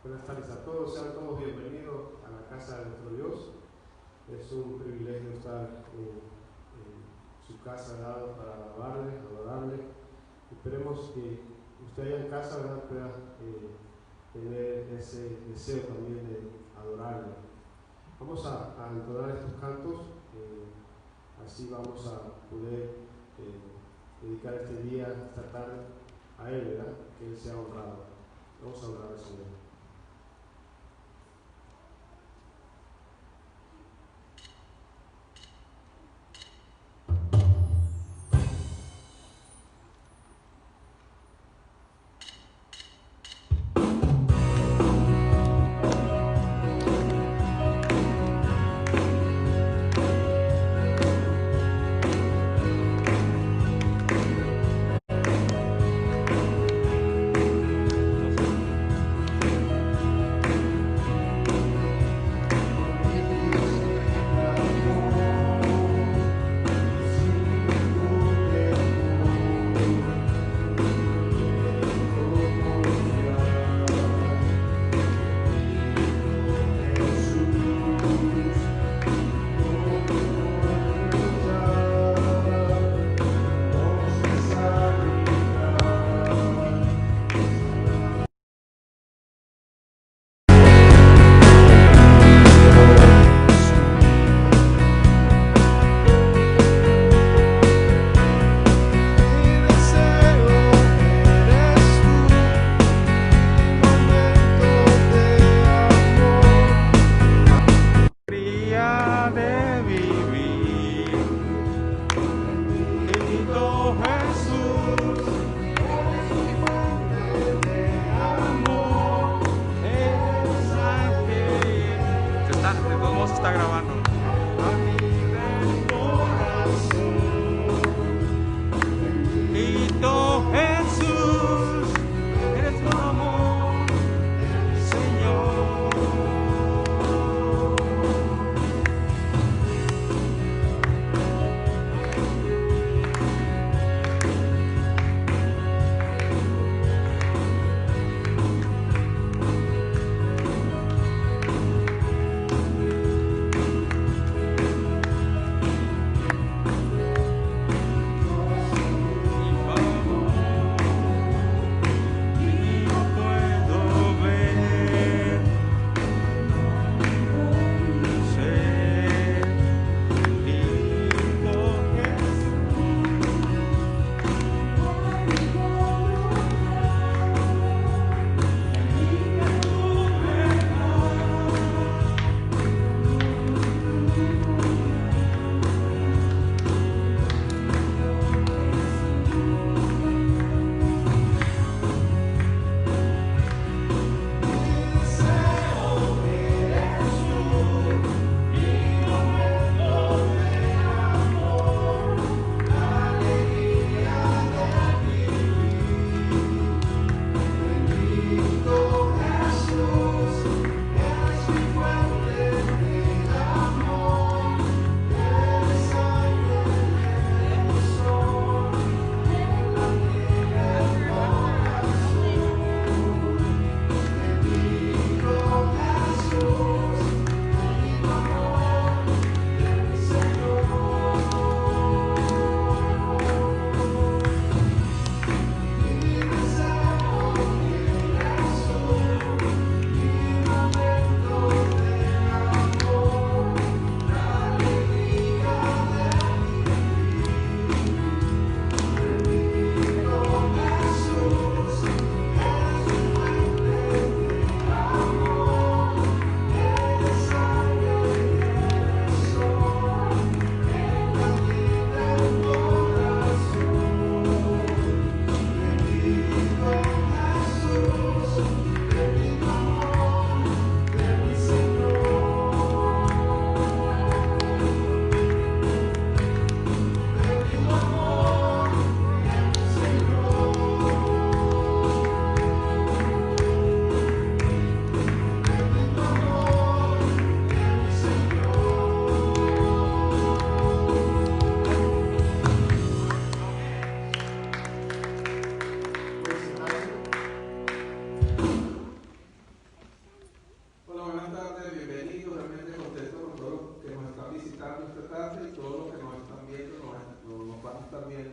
Buenas tardes a todos, sean todos bienvenidos a la casa de nuestro Dios. Es un privilegio estar en su casa dado para alabarle, adorarle. Esperemos que usted allá en casa, ¿verdad?, pueda tener ese deseo también de adorarle. Vamos a entonar estos cantos, así vamos a poder dedicar este día, esta tarde, a Él, ¿verdad?, que Él sea honrado. Vamos a orar al Señor.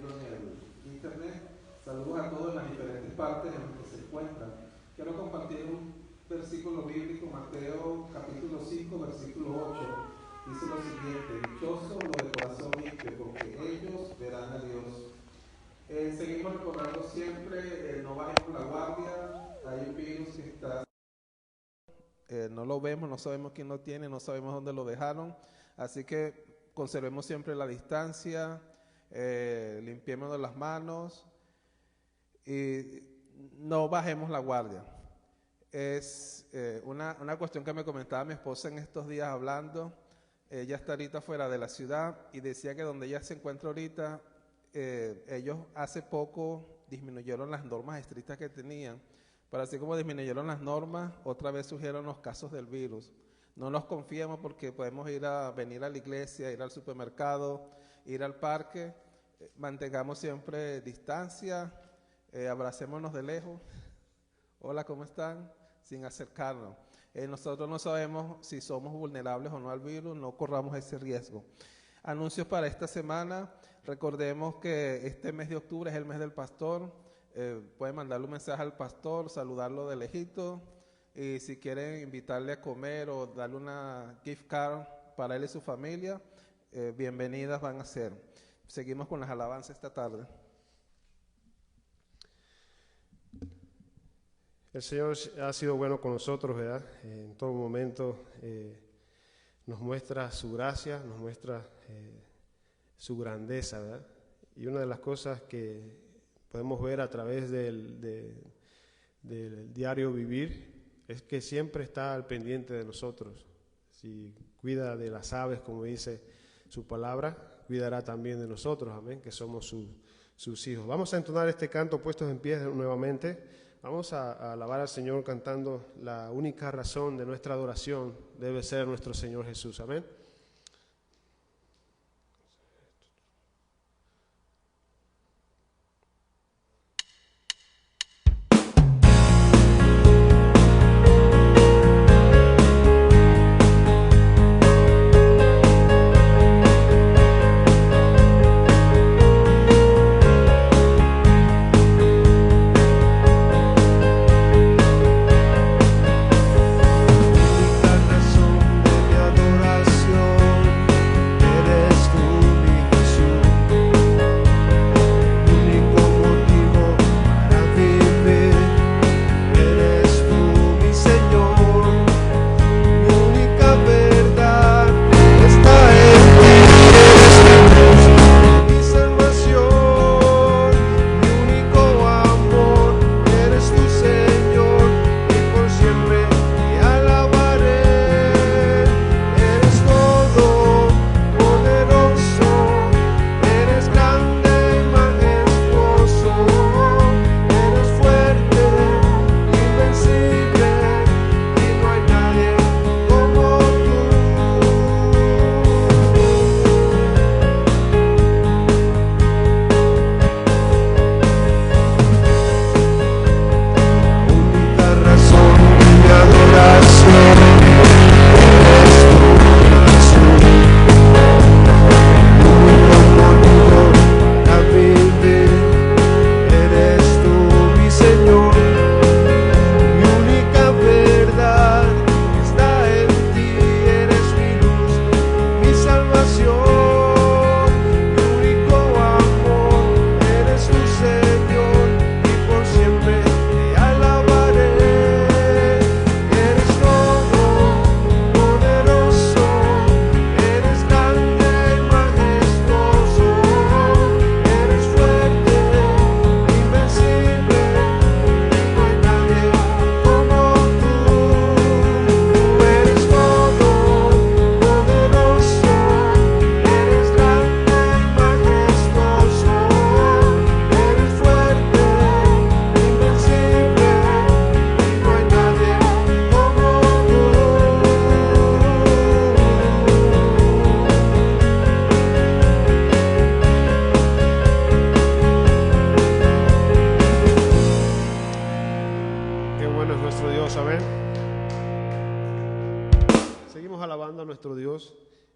viendo en el internet. Saludos a todos en las diferentes partes en las que se encuentran. Quiero compartir un versículo bíblico, Mateo capítulo 5, versículo 8. Dice lo siguiente: dichosos los de corazón limpio, porque ellos verán a Dios. Seguimos recordando siempre, no bajemos la guardia. Hay un virus que está... no lo vemos, no sabemos quién lo tiene, no sabemos dónde lo dejaron. Así que conservemos siempre la distancia, limpiémonos las manos y no bajemos la guardia. Es una cuestión que me comentaba mi esposa en estos días hablando. Ella está ahorita fuera de la ciudad y decía que donde ella se encuentra ahorita, ellos hace poco disminuyeron las normas estrictas que tenían, pero así como disminuyeron las normas, otra vez surgieron los casos del virus. No nos confiemos porque podemos venir a la iglesia, ir al supermercado, ir al parque. Mantengamos siempre distancia, abracémonos de lejos. Hola, ¿cómo están? Sin acercarnos. Nosotros no sabemos si somos vulnerables o no al virus, no corramos ese riesgo. Anuncios para esta semana. Recordemos que este mes de octubre es el mes del pastor. Pueden mandarle un mensaje al pastor, saludarlo de lejito. Y si quieren invitarle a comer o darle una gift card para él y su familia, bienvenidas van a ser. Seguimos con las alabanzas esta tarde. El Señor ha sido bueno con nosotros, ¿verdad? En todo momento nos muestra su gracia, nos muestra su grandeza, ¿verdad? Y una de las cosas que podemos ver a través del diario vivir es que siempre está al pendiente de nosotros. Si cuida de las aves, como dice su palabra, cuidará también de nosotros, amén, que somos sus hijos. Vamos a entonar este canto puestos en pie nuevamente. Vamos a alabar al Señor cantando: la única razón de nuestra adoración debe ser nuestro Señor Jesús, amén.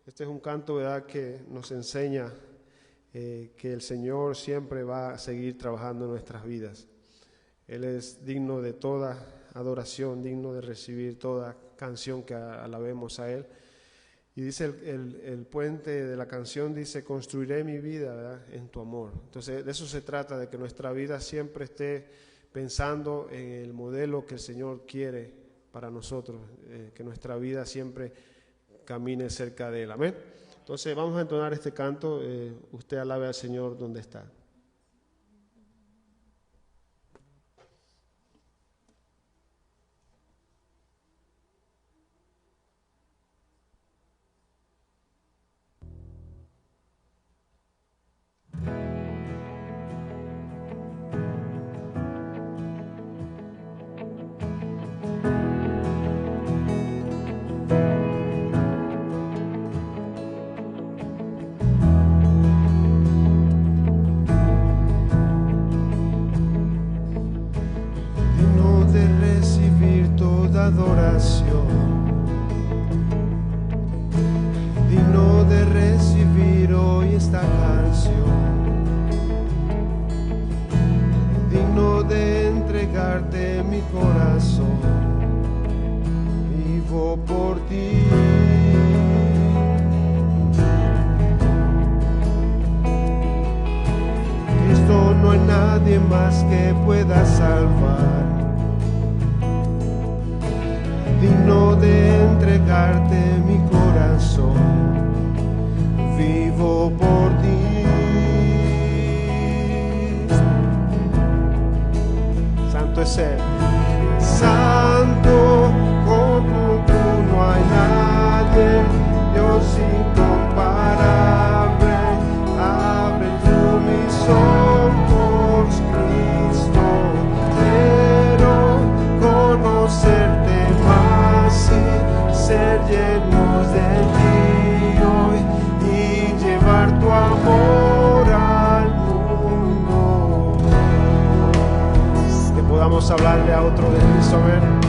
Este es un canto, ¿verdad?, que nos enseña que el Señor siempre va a seguir trabajando en nuestras vidas. Él es digno de toda adoración, digno de recibir toda canción que alabemos a Él. Y dice el puente de la canción, dice: construiré mi vida, ¿verdad?, en tu amor. Entonces de eso se trata, de que nuestra vida siempre esté pensando en el modelo que el Señor quiere para nosotros, que nuestra vida siempre camine cerca de Él. Amén. Entonces vamos a entonar este canto. Usted alabe al Señor donde está. Adoración, digno de recibir hoy esta canción, digno de entregarte mi corazón, vivo por ti. Cristo, no hay nadie más que pueda salvar, digno de entregarte mi corazón, vivo por ti. Santo es Él, santo como tú no hay nadie, Dios incomparable, abre tú mis ojos, Cristo, quiero conocerte y ser llenos de ti hoy y llevar tu amor al mundo. Que podamos hablarle a otro de Cristo. Amén.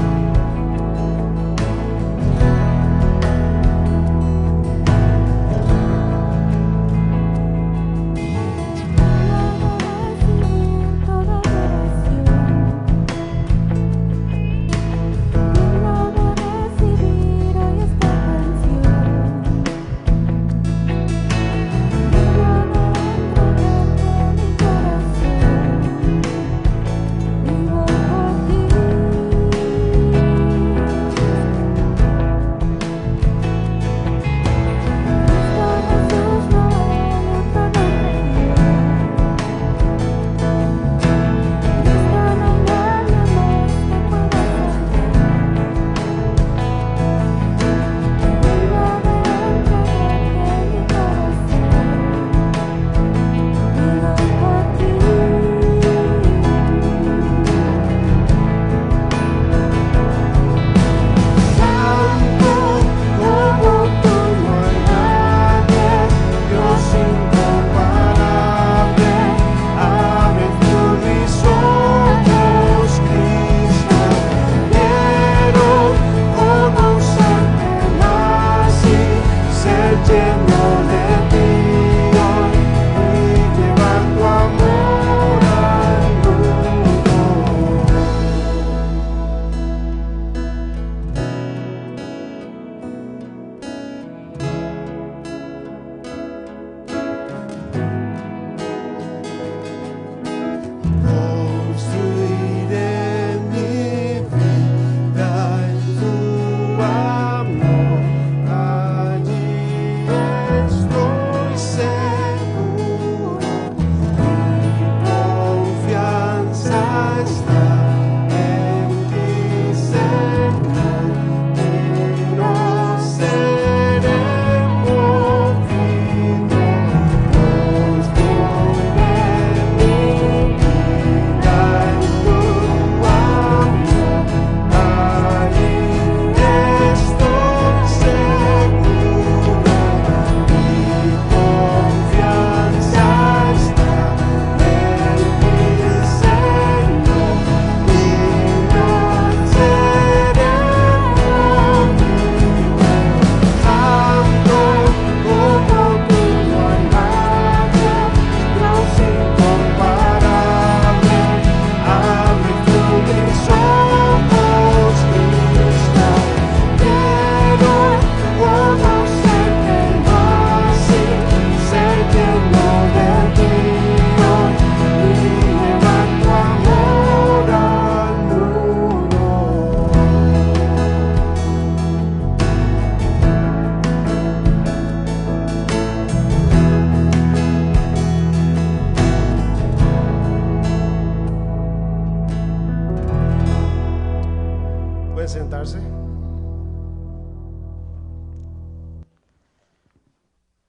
sentarse.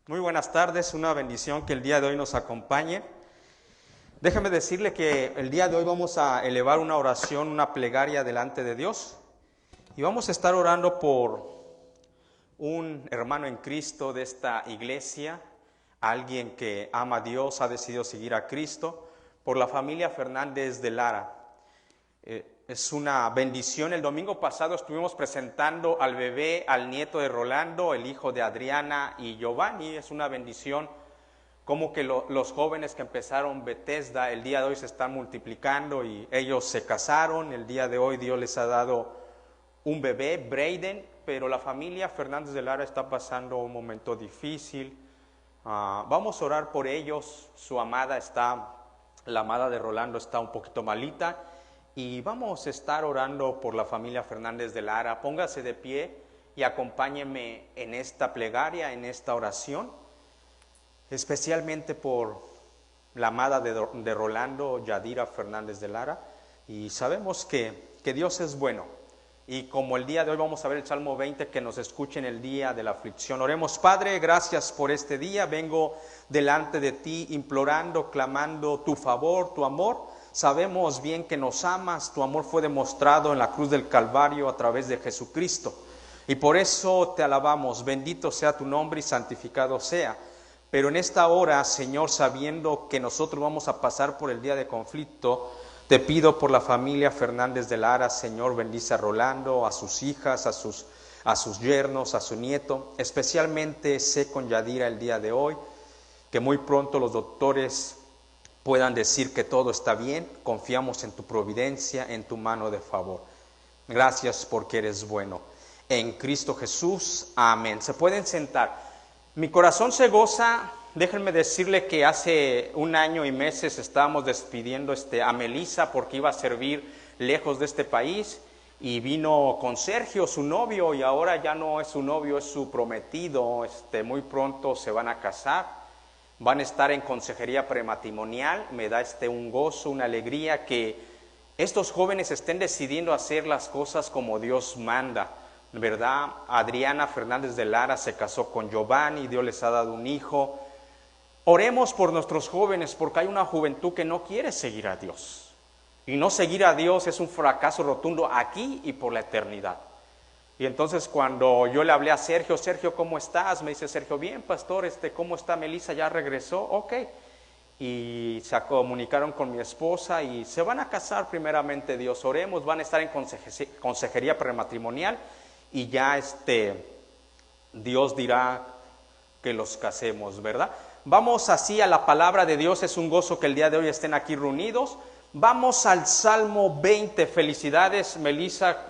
Muy buenas tardes, una bendición que el día de hoy nos acompañe. Déjeme decirle que el día de hoy vamos a elevar una oración, una plegaria delante de Dios. Y vamos a estar orando por un hermano en Cristo de esta iglesia, alguien que ama a Dios, ha decidido seguir a Cristo, por la familia Fernández de Lara. Es una bendición. El domingo pasado estuvimos presentando al bebé, al nieto de Rolando, el hijo de Adriana y Giovanni. Es una bendición como que los jóvenes que empezaron Bethesda el día de hoy se están multiplicando y ellos se casaron. El día de hoy Dios les ha dado un bebé, Braden, pero la familia Fernández de Lara está pasando un momento difícil. Vamos a orar por ellos. La amada de Rolando está un poquito malita. Y vamos a estar orando por la familia Fernández de Lara. Póngase de pie y acompáñeme en esta plegaria, en esta oración, especialmente por la amada de Rolando, Yadira Fernández de Lara. Y sabemos que Dios es bueno. Y como el día de hoy vamos a ver el Salmo 20, que nos escuche en el día de la aflicción. Oremos. Padre, gracias por este día. Vengo delante de ti implorando, clamando tu favor, tu amor. Sabemos bien que nos amas, tu amor fue demostrado en la cruz del Calvario a través de Jesucristo. Y por eso te alabamos, bendito sea tu nombre y santificado sea. Pero en esta hora, Señor, sabiendo que nosotros vamos a pasar por el día de conflicto, te pido por la familia Fernández de Lara, Señor, bendice a Rolando, a sus hijas, a sus yernos, a su nieto. Especialmente sé con Yadira el día de hoy, que muy pronto los doctores puedan decir que todo está bien. Confiamos en tu providencia, en tu mano de favor. Gracias porque eres bueno. En Cristo Jesús, amén. Se pueden sentar. Mi corazón se goza. Déjenme decirle que hace un año y meses estábamos despidiendo a Melissa porque iba a servir lejos de este país. Y vino con Sergio, su novio, y ahora ya no es su novio, es su prometido. Muy pronto se van a casar. Van a estar en consejería prematrimonial. Me da un gozo, una alegría que estos jóvenes estén decidiendo hacer las cosas como Dios manda, ¿verdad? Adriana Fernández de Lara se casó con Giovanni, Dios les ha dado un hijo. Oremos por nuestros jóvenes porque hay una juventud que no quiere seguir a Dios. Y no seguir a Dios es un fracaso rotundo aquí y por la eternidad. Y entonces cuando yo le hablé a Sergio, ¿cómo estás? Me dice Sergio, bien, pastor, ¿cómo está Melissa? ¿Ya regresó? Ok. Y se comunicaron con mi esposa y se van a casar primeramente Dios. Oremos, van a estar en consejería prematrimonial y ya Dios dirá que los casemos, ¿verdad? Vamos así a la palabra de Dios. Es un gozo que el día de hoy estén aquí reunidos. Vamos al Salmo 20. Felicidades, Melissa,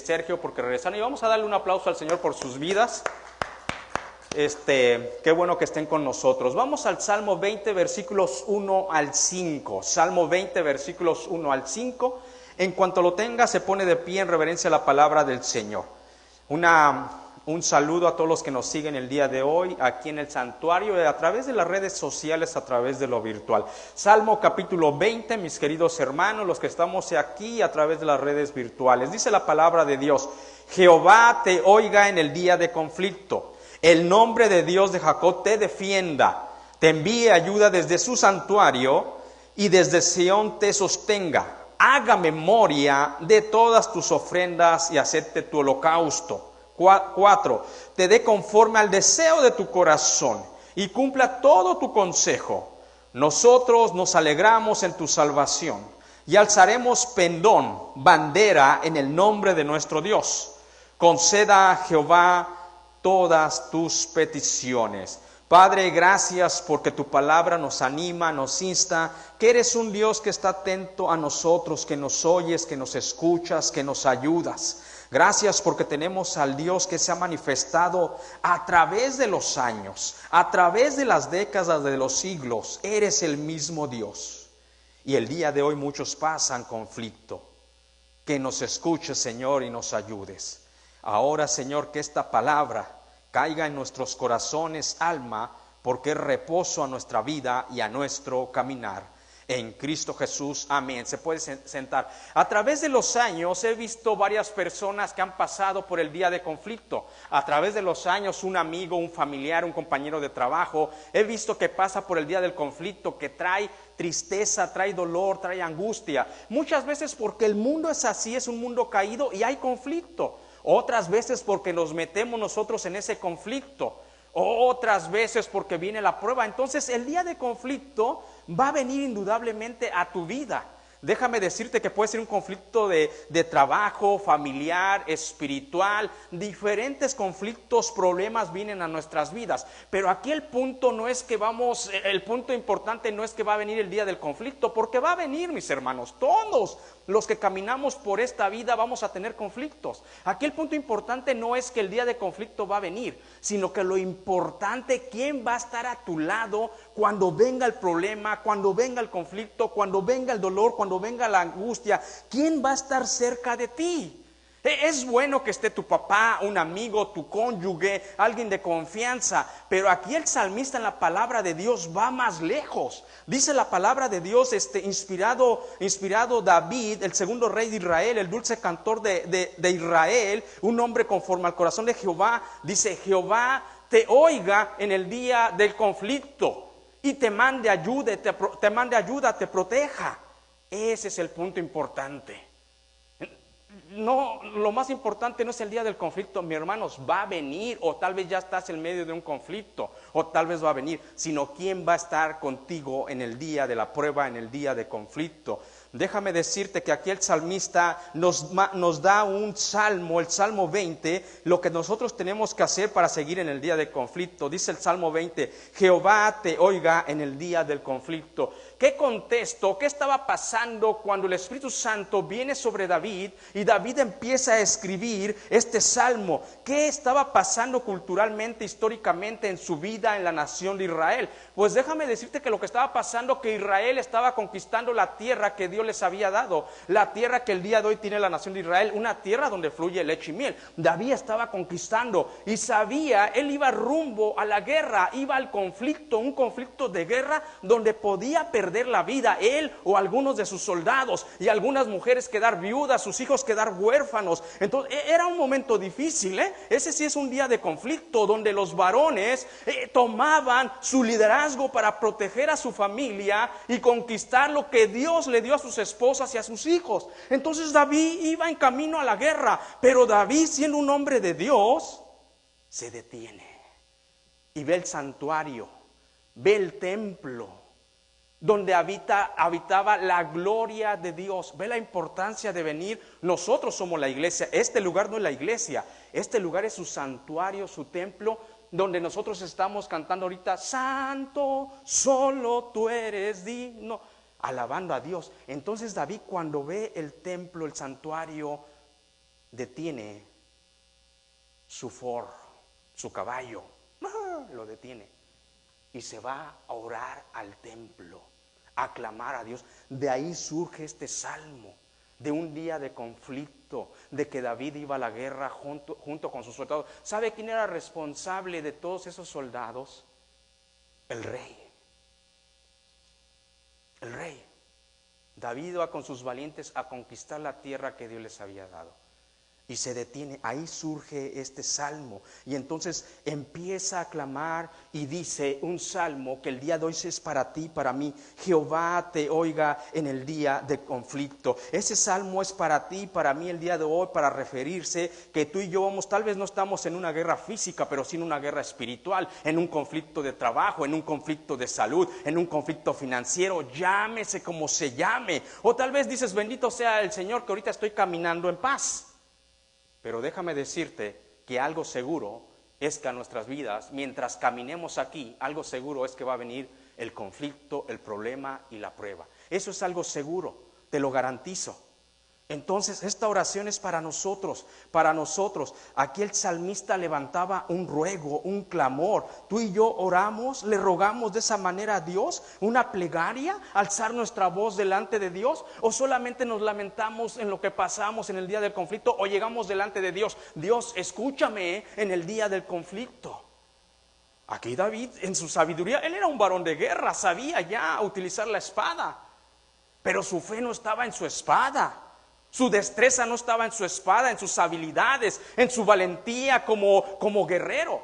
Sergio, porque regresaron. Y vamos a darle un aplauso al Señor por sus vidas. Qué bueno que estén con nosotros. Vamos al Salmo 20, versículos 1 al 5. Salmo 20, versículos 1 al 5. En cuanto lo tenga, se pone de pie en reverencia a la palabra del Señor. Un saludo a todos los que nos siguen el día de hoy aquí en el santuario, a través de las redes sociales, a través de lo virtual. Salmo capítulo 20, mis queridos hermanos, los que estamos aquí a través de las redes virtuales. Dice la palabra de Dios: Jehová te oiga en el día de conflicto. El nombre de Dios de Jacob te defienda. Te envíe ayuda desde su santuario y desde Sión te sostenga. Haga memoria de todas tus ofrendas y acepte tu holocausto. 4. Te dé conforme al deseo de tu corazón y cumpla todo tu consejo. Nosotros nos alegramos en tu salvación y alzaremos pendón, bandera en el nombre de nuestro Dios. Conceda a Jehová todas tus peticiones. Padre, gracias porque tu palabra nos anima, nos insta, que eres un Dios que está atento a nosotros, que nos oyes, que nos escuchas, que nos ayudas. Gracias porque tenemos al Dios que se ha manifestado a través de los años, a través de las décadas de los siglos. Eres el mismo Dios. Y el día de hoy muchos pasan conflicto. Que nos escuches, Señor, y nos ayudes. Ahora, Señor, que esta palabra caiga en nuestros corazones, alma, porque es reposo a nuestra vida y a nuestro caminar. en Cristo Jesús. Amén. Se puede sentar. A través de los años he visto varias personas que han pasado por el día de conflicto. A través de los años, un amigo, un familiar, un compañero de trabajo, he visto que pasa por el día del conflicto, que trae tristeza, trae dolor, trae angustia. Muchas veces porque el mundo es así, es un mundo caído y hay conflicto. Otras veces porque nos metemos nosotros en ese conflicto. Otras veces porque viene la prueba. Entonces el día de conflicto va a venir indudablemente a tu vida. Déjame decirte que puede ser un conflicto de trabajo, familiar, espiritual. Diferentes conflictos, problemas vienen a nuestras vidas. Pero aquí el punto no es que el punto importante no es que va a venir el día del conflicto, porque va a venir, mis hermanos. Todos los que caminamos por esta vida vamos a tener conflictos. Aquí el punto importante no es que el día de conflicto va a venir, sino que lo importante, quién va a estar a tu lado cuando venga el problema, cuando venga el conflicto, cuando venga el dolor, cuando venga la angustia. ¿Quién va a estar cerca de ti? Es bueno que esté tu papá, un amigo, tu cónyuge, alguien de confianza, pero aquí el salmista en la palabra de Dios va más lejos. Dice la palabra de Dios, inspirado David, el segundo rey de Israel, el dulce cantor de Israel, un hombre conforme al corazón de Jehová. Dice: Jehová te oiga en el día del conflicto y te mande ayuda, te proteja. Ese es el punto importante. No, lo más importante no es el día del conflicto, mis hermanos, va a venir, o tal vez ya estás en medio de un conflicto, o tal vez va a venir, sino quién va a estar contigo en el día de la prueba, en el día de conflicto. Déjame decirte que aquí el salmista nos da un salmo, el Salmo 20, lo que nosotros tenemos que hacer para seguir en el día de conflicto. Dice el Salmo 20, Jehová te oiga en el día del conflicto. ¿Qué contexto? ¿Qué estaba pasando cuando el Espíritu Santo viene sobre David y David empieza a escribir este salmo? ¿Qué estaba pasando culturalmente, históricamente en su vida en la nación de Israel? Pues déjame decirte que lo que estaba pasando, que Israel estaba conquistando la tierra que Dios les había dado, la tierra que el día de hoy tiene la nación de Israel, una tierra donde fluye leche y miel. David estaba conquistando y sabía, él iba rumbo a la guerra, iba al conflicto, un conflicto de guerra donde podía perder la vida él o algunos de sus soldados, y algunas mujeres quedar viudas, sus hijos quedar huérfanos. Entonces era un momento difícil, Ese sí es un día de conflicto donde los varones tomaban su liderazgo para proteger a su familia y conquistar lo que Dios le dio a sus esposas y a sus hijos. Entonces David iba en camino a la guerra, pero David, siendo un hombre de Dios, se detiene y ve el santuario, ve el templo donde habitaba la gloria de Dios. Ve la importancia de venir. Nosotros somos la iglesia. Este lugar no es la iglesia, este lugar es su santuario, su templo, donde nosotros estamos cantando ahorita: Santo, solo tú eres digno, alabando a Dios. Entonces David, cuando ve el templo, el santuario, detiene su caballo, lo detiene y se va a orar al templo, a clamar a Dios. De ahí surge este salmo, de un día de conflicto, de que David iba a la guerra junto con sus soldados. ¿Sabe quién era responsable de todos esos soldados? El rey. El rey. David iba con sus valientes a conquistar la tierra que Dios les había dado. Y se detiene, ahí surge este salmo. Y entonces empieza a clamar y dice un salmo que el día de hoy es para ti, para mí: Jehová te oiga en el día de conflicto. Ese salmo es para ti, para mí el día de hoy, para referirse que tú y yo tal vez no estamos en una guerra física, pero sí en una guerra espiritual, en un conflicto de trabajo, en un conflicto de salud, en un conflicto financiero, llámese como se llame. O tal vez dices: bendito sea el Señor que ahorita estoy caminando en paz. Pero déjame decirte que algo seguro es que a nuestras vidas, mientras caminemos aquí, algo seguro es que va a venir el conflicto, el problema y la prueba. Eso es algo seguro, te lo garantizo. Entonces esta oración es para nosotros, para nosotros. Aquí el salmista levantaba un ruego, un clamor. Tú y yo oramos, le rogamos de esa manera a Dios, una plegaria, alzar nuestra voz delante de Dios, o solamente nos lamentamos en lo que pasamos en el día del conflicto, o llegamos delante de Dios: Dios, escúchame en el día del conflicto. Aquí David, en su sabiduría, él era un varón de guerra, sabía ya utilizar la espada. Pero su fe no estaba en su espada. Su destreza no estaba en su espada, en sus habilidades, en su valentía como guerrero.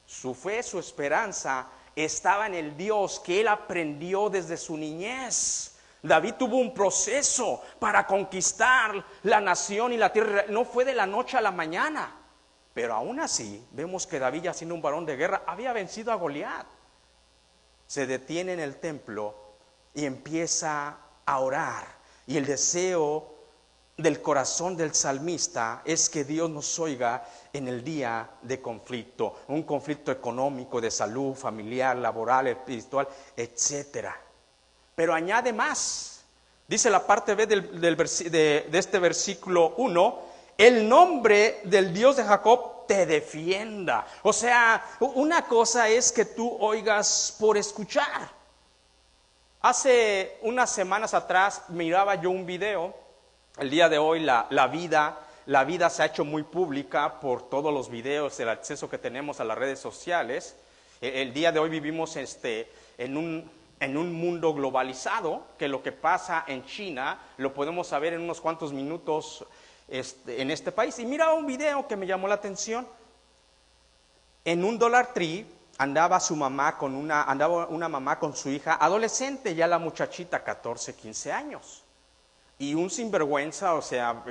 Su fe, su esperanza estaba en el Dios que él aprendió desde su niñez. David tuvo un proceso para conquistar la nación y la tierra. No fue de la noche a la mañana. Pero aún así, vemos que David, ya siendo un varón de guerra, había vencido a Goliat. Se detiene en el templo y empieza a orar. Y el deseo del corazón del salmista es que Dios nos oiga en el día de conflicto. Un conflicto económico, de salud, familiar, laboral, espiritual, etcétera. Pero añade más. Dice la parte B de este versículo 1, el nombre del Dios de Jacob te defienda. O sea, una cosa es que tú oigas por escuchar. Hace unas semanas atrás miraba yo un video. El día de hoy la vida se ha hecho muy pública por todos los videos, el acceso que tenemos a las redes sociales. El día de hoy vivimos en un mundo globalizado, que lo que pasa en China lo podemos saber en unos cuantos minutos en este país. Y miraba un video que me llamó la atención. En un Dollar Tree andaba una mamá con su hija adolescente, ya la muchachita, 14, 15 años. Y un sinvergüenza, o sea,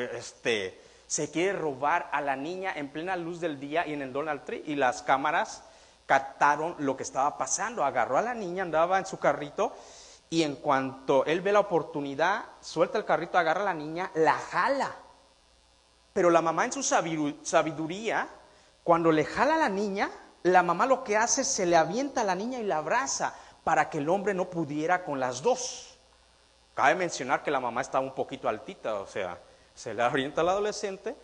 se quiere robar a la niña en plena luz del día y en el Dollar Tree. Y las cámaras captaron lo que estaba pasando. Agarró a la niña, andaba en su carrito, y en cuanto él ve la oportunidad, suelta el carrito, agarra a la niña, la jala. Pero la mamá, en su sabiduría, cuando le jala a la niña, la mamá lo que hace es se le avienta a la niña y la abraza para que el hombre no pudiera con las dos. Cabe mencionar que la mamá estaba un poquito altita, o sea, se le avienta al adolescente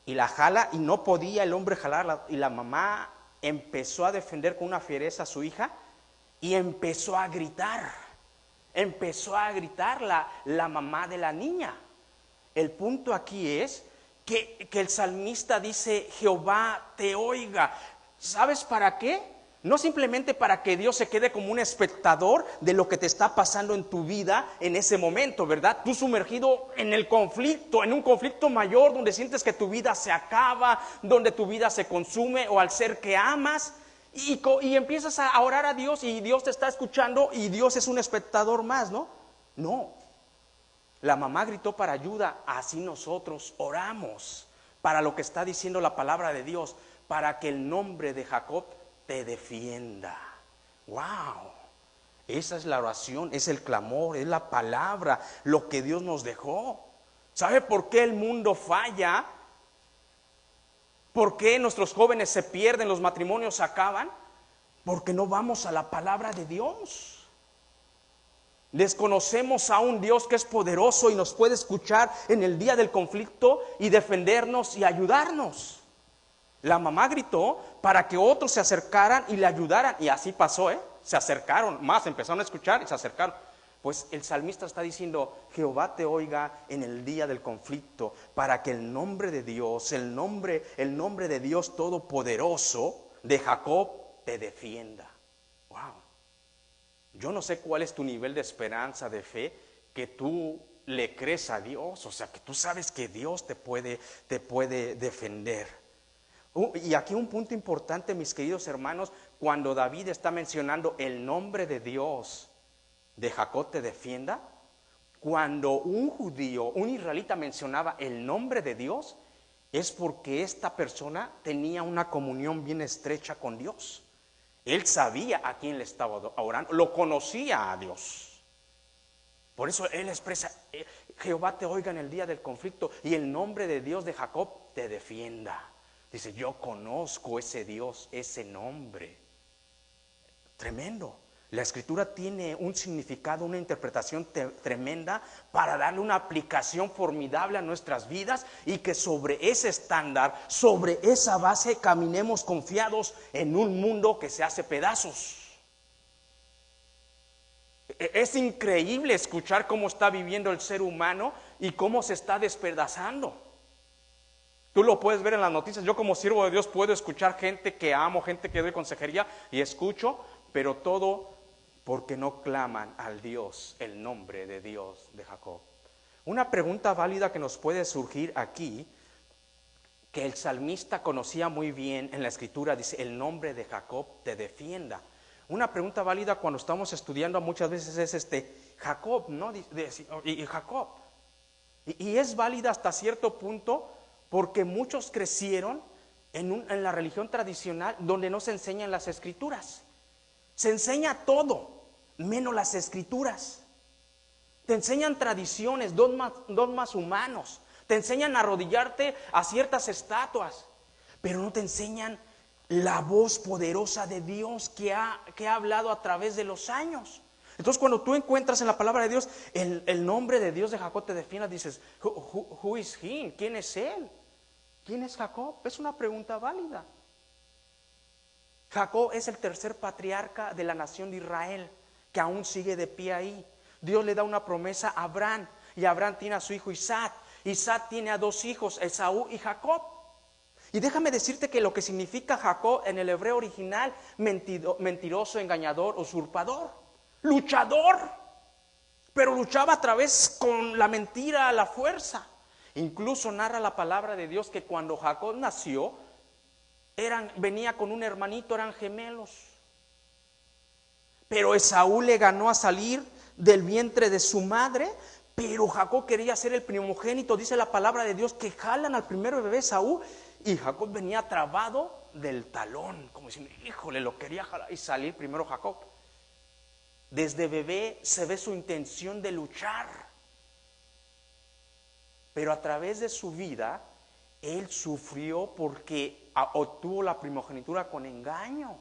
y la jala, y no podía el hombre jalarla, y la mamá empezó a defender con una fiereza a su hija y empezó a gritar la mamá de la niña. El punto aquí es que el salmista dice, Jehová te oiga. ¿Sabes para qué? No simplemente para que Dios se quede como un espectador de lo que te está pasando en tu vida en ese momento, ¿verdad? Tú sumergido en el conflicto, en un conflicto mayor donde sientes que tu vida se acaba, donde tu vida se consume, o al ser que amas, y empiezas a orar a Dios y Dios te está escuchando y Dios es un espectador más, ¿no? No. La mamá gritó para ayuda, así nosotros oramos para lo que está diciendo la palabra de Dios, para que el nombre de Jacob te defienda. ¡Wow! Esa es la oración, es el clamor, es la palabra, lo que Dios nos dejó. ¿Sabe por qué el mundo falla? ¿Por qué nuestros jóvenes se pierden, los matrimonios se acaban? Porque no vamos a la palabra de Dios. Desconocemos a un Dios que es poderoso y nos puede escuchar en el día del conflicto y defendernos y ayudarnos. La mamá gritó para que otros se acercaran y le ayudaran, y así pasó, se acercaron más, empezaron a escuchar y se acercaron. Pues el salmista está diciendo, Jehová te oiga en el día del conflicto, para que el nombre de Dios, el nombre de Dios todopoderoso de Jacob te defienda. Wow. Yo no sé cuál es tu nivel de esperanza, de fe, que tú le crees a Dios, o sea, que tú sabes que Dios te puede defender. Y aquí un punto importante, mis queridos hermanos, cuando David está mencionando el nombre de Dios de Jacob te defienda, cuando un judío, un israelita mencionaba el nombre de Dios, es porque esta persona tenía una comunión bien estrecha con Dios. Él sabía a quién le estaba orando, lo conocía a Dios. Por eso él expresa, Jehová te oiga en el día del conflicto y el nombre de Dios de Jacob te defienda. Dice, yo conozco ese Dios, ese nombre. Tremendo. La escritura tiene un significado, una interpretación tremenda para darle una aplicación formidable a nuestras vidas, y que sobre ese estándar, sobre esa base, caminemos confiados en un mundo que se hace pedazos. Es increíble escuchar cómo está viviendo el ser humano y cómo se está despedazando. Tú lo puedes ver en las noticias. Yo, como siervo de Dios, puedo escuchar gente que amo, gente que doy consejería y escucho, pero todo porque no claman al Dios, el nombre de Dios de Jacob. Una pregunta válida que nos puede surgir aquí, que el salmista conocía muy bien en la escritura, dice, el nombre de Jacob te defienda. Una pregunta válida cuando estamos estudiando muchas veces es Jacob, ¿no? Y Jacob. Y es válida hasta cierto punto porque muchos crecieron en la religión tradicional donde no se enseñan las escrituras. Se enseña todo, menos las escrituras. Te enseñan tradiciones, dogmas humanos. Te enseñan a arrodillarte a ciertas estatuas, pero no te enseñan la voz poderosa de Dios que ha hablado a través de los años. Entonces, cuando tú encuentras en la palabra de Dios el nombre de Dios de Jacob te defienda, dices, who is he? ¿Quién es él? ¿Quién es Jacob? Es una pregunta válida. Jacob es el tercer patriarca de la nación de Israel, que aún sigue de pie ahí. Dios le da una promesa a Abraham, y Abraham tiene a su hijo Isaac. Isaac tiene a dos hijos, Esaú y Jacob. Y déjame decirte que lo que significa Jacob en el hebreo original, mentiroso, engañador, usurpador, luchador. Pero luchaba a través con la mentira, la fuerza. Incluso narra la palabra de Dios que cuando Jacob nació, venía con un hermanito, eran gemelos. Pero Esaú le ganó a salir del vientre de su madre, pero Jacob quería ser el primogénito. Dice la palabra de Dios que jalan al primero bebé Esaú, y Jacob venía trabado del talón, como diciendo, híjole, lo quería jalar y salir primero Jacob. Desde bebé se ve su intención de luchar, pero a través de su vida él sufrió porque obtuvo la primogenitura con engaño.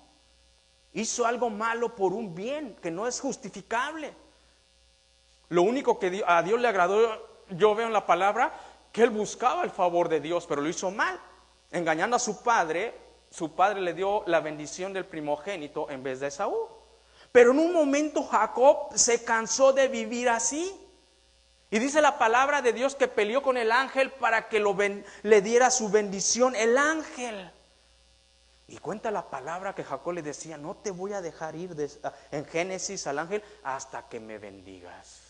Hizo algo malo por un bien que no es justificable. Lo único que a Dios le agradó, yo veo en la palabra, que él buscaba el favor de Dios, pero lo hizo mal. Engañando a su padre le dio la bendición del primogénito en vez de Esaú. Pero en un momento Jacob se cansó de vivir así. Y dice la palabra de Dios que peleó con el ángel para que le diera su bendición, el ángel. Y cuenta la palabra que Jacob le decía, no te voy a dejar ir en Génesis al ángel hasta que me bendigas.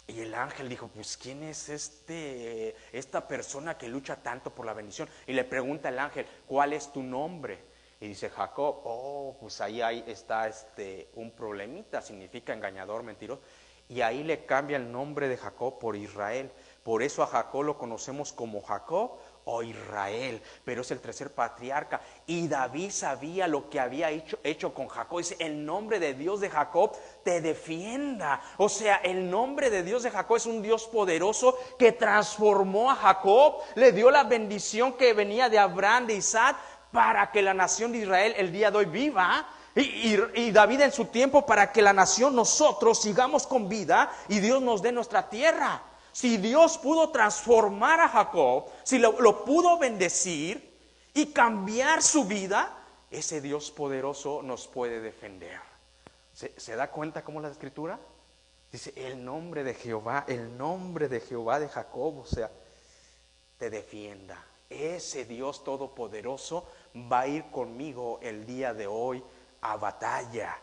Y el ángel dijo, pues ¿quién es esta persona que lucha tanto por la bendición? Y le pregunta el ángel, ¿cuál es tu nombre? Y dice Jacob, pues ahí está un problemita, significa engañador, mentiroso. Y ahí le cambia el nombre de Jacob por Israel. Por eso a Jacob lo conocemos como Jacob o Israel, pero es el tercer patriarca. Y David sabía lo que había hecho con Jacob. Dice, el nombre de Dios de Jacob te defienda. O sea, el nombre de Dios de Jacob es un Dios poderoso que transformó a Jacob, le dio la bendición que venía de Abraham, de Isaac, para que la nación de Israel el día de hoy viva. Y David en su tiempo para que la nación, nosotros sigamos con vida y Dios nos dé nuestra tierra. Si Dios pudo transformar a Jacob, si lo pudo bendecir y cambiar su vida, ese Dios poderoso nos puede defender. ¿Se da cuenta cómo la escritura? Dice el nombre de Jehová de Jacob, o sea, te defienda. Ese Dios todopoderoso va a ir conmigo el día de hoy a batalla.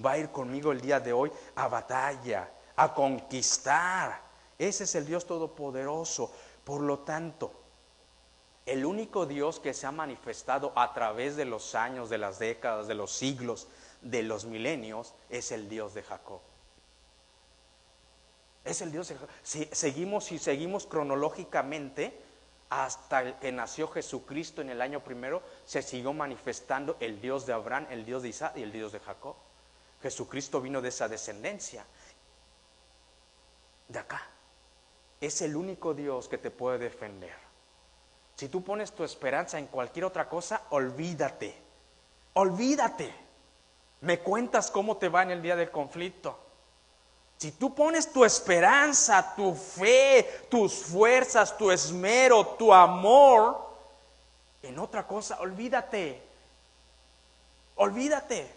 Va a ir conmigo el día de hoy a batalla, a conquistar. Ese es el Dios todopoderoso. Por lo tanto, el único Dios que se ha manifestado a través de los años, de las décadas, de los siglos, de los milenios, es el Dios de Jacob. Es el Dios de Jacob. Si seguimos cronológicamente, hasta que nació Jesucristo en el año primero, se siguió manifestando el Dios de Abraham, el Dios de Isaac y el Dios de Jacob. Jesucristo vino de esa descendencia. De acá. Es el único Dios que te puede defender. Si tú pones tu esperanza en cualquier otra cosa, olvídate. Olvídate. Me cuentas cómo te va en el día del conflicto. Si tú pones tu esperanza, tu fe, tus fuerzas, tu esmero, tu amor en otra cosa, olvídate. Olvídate.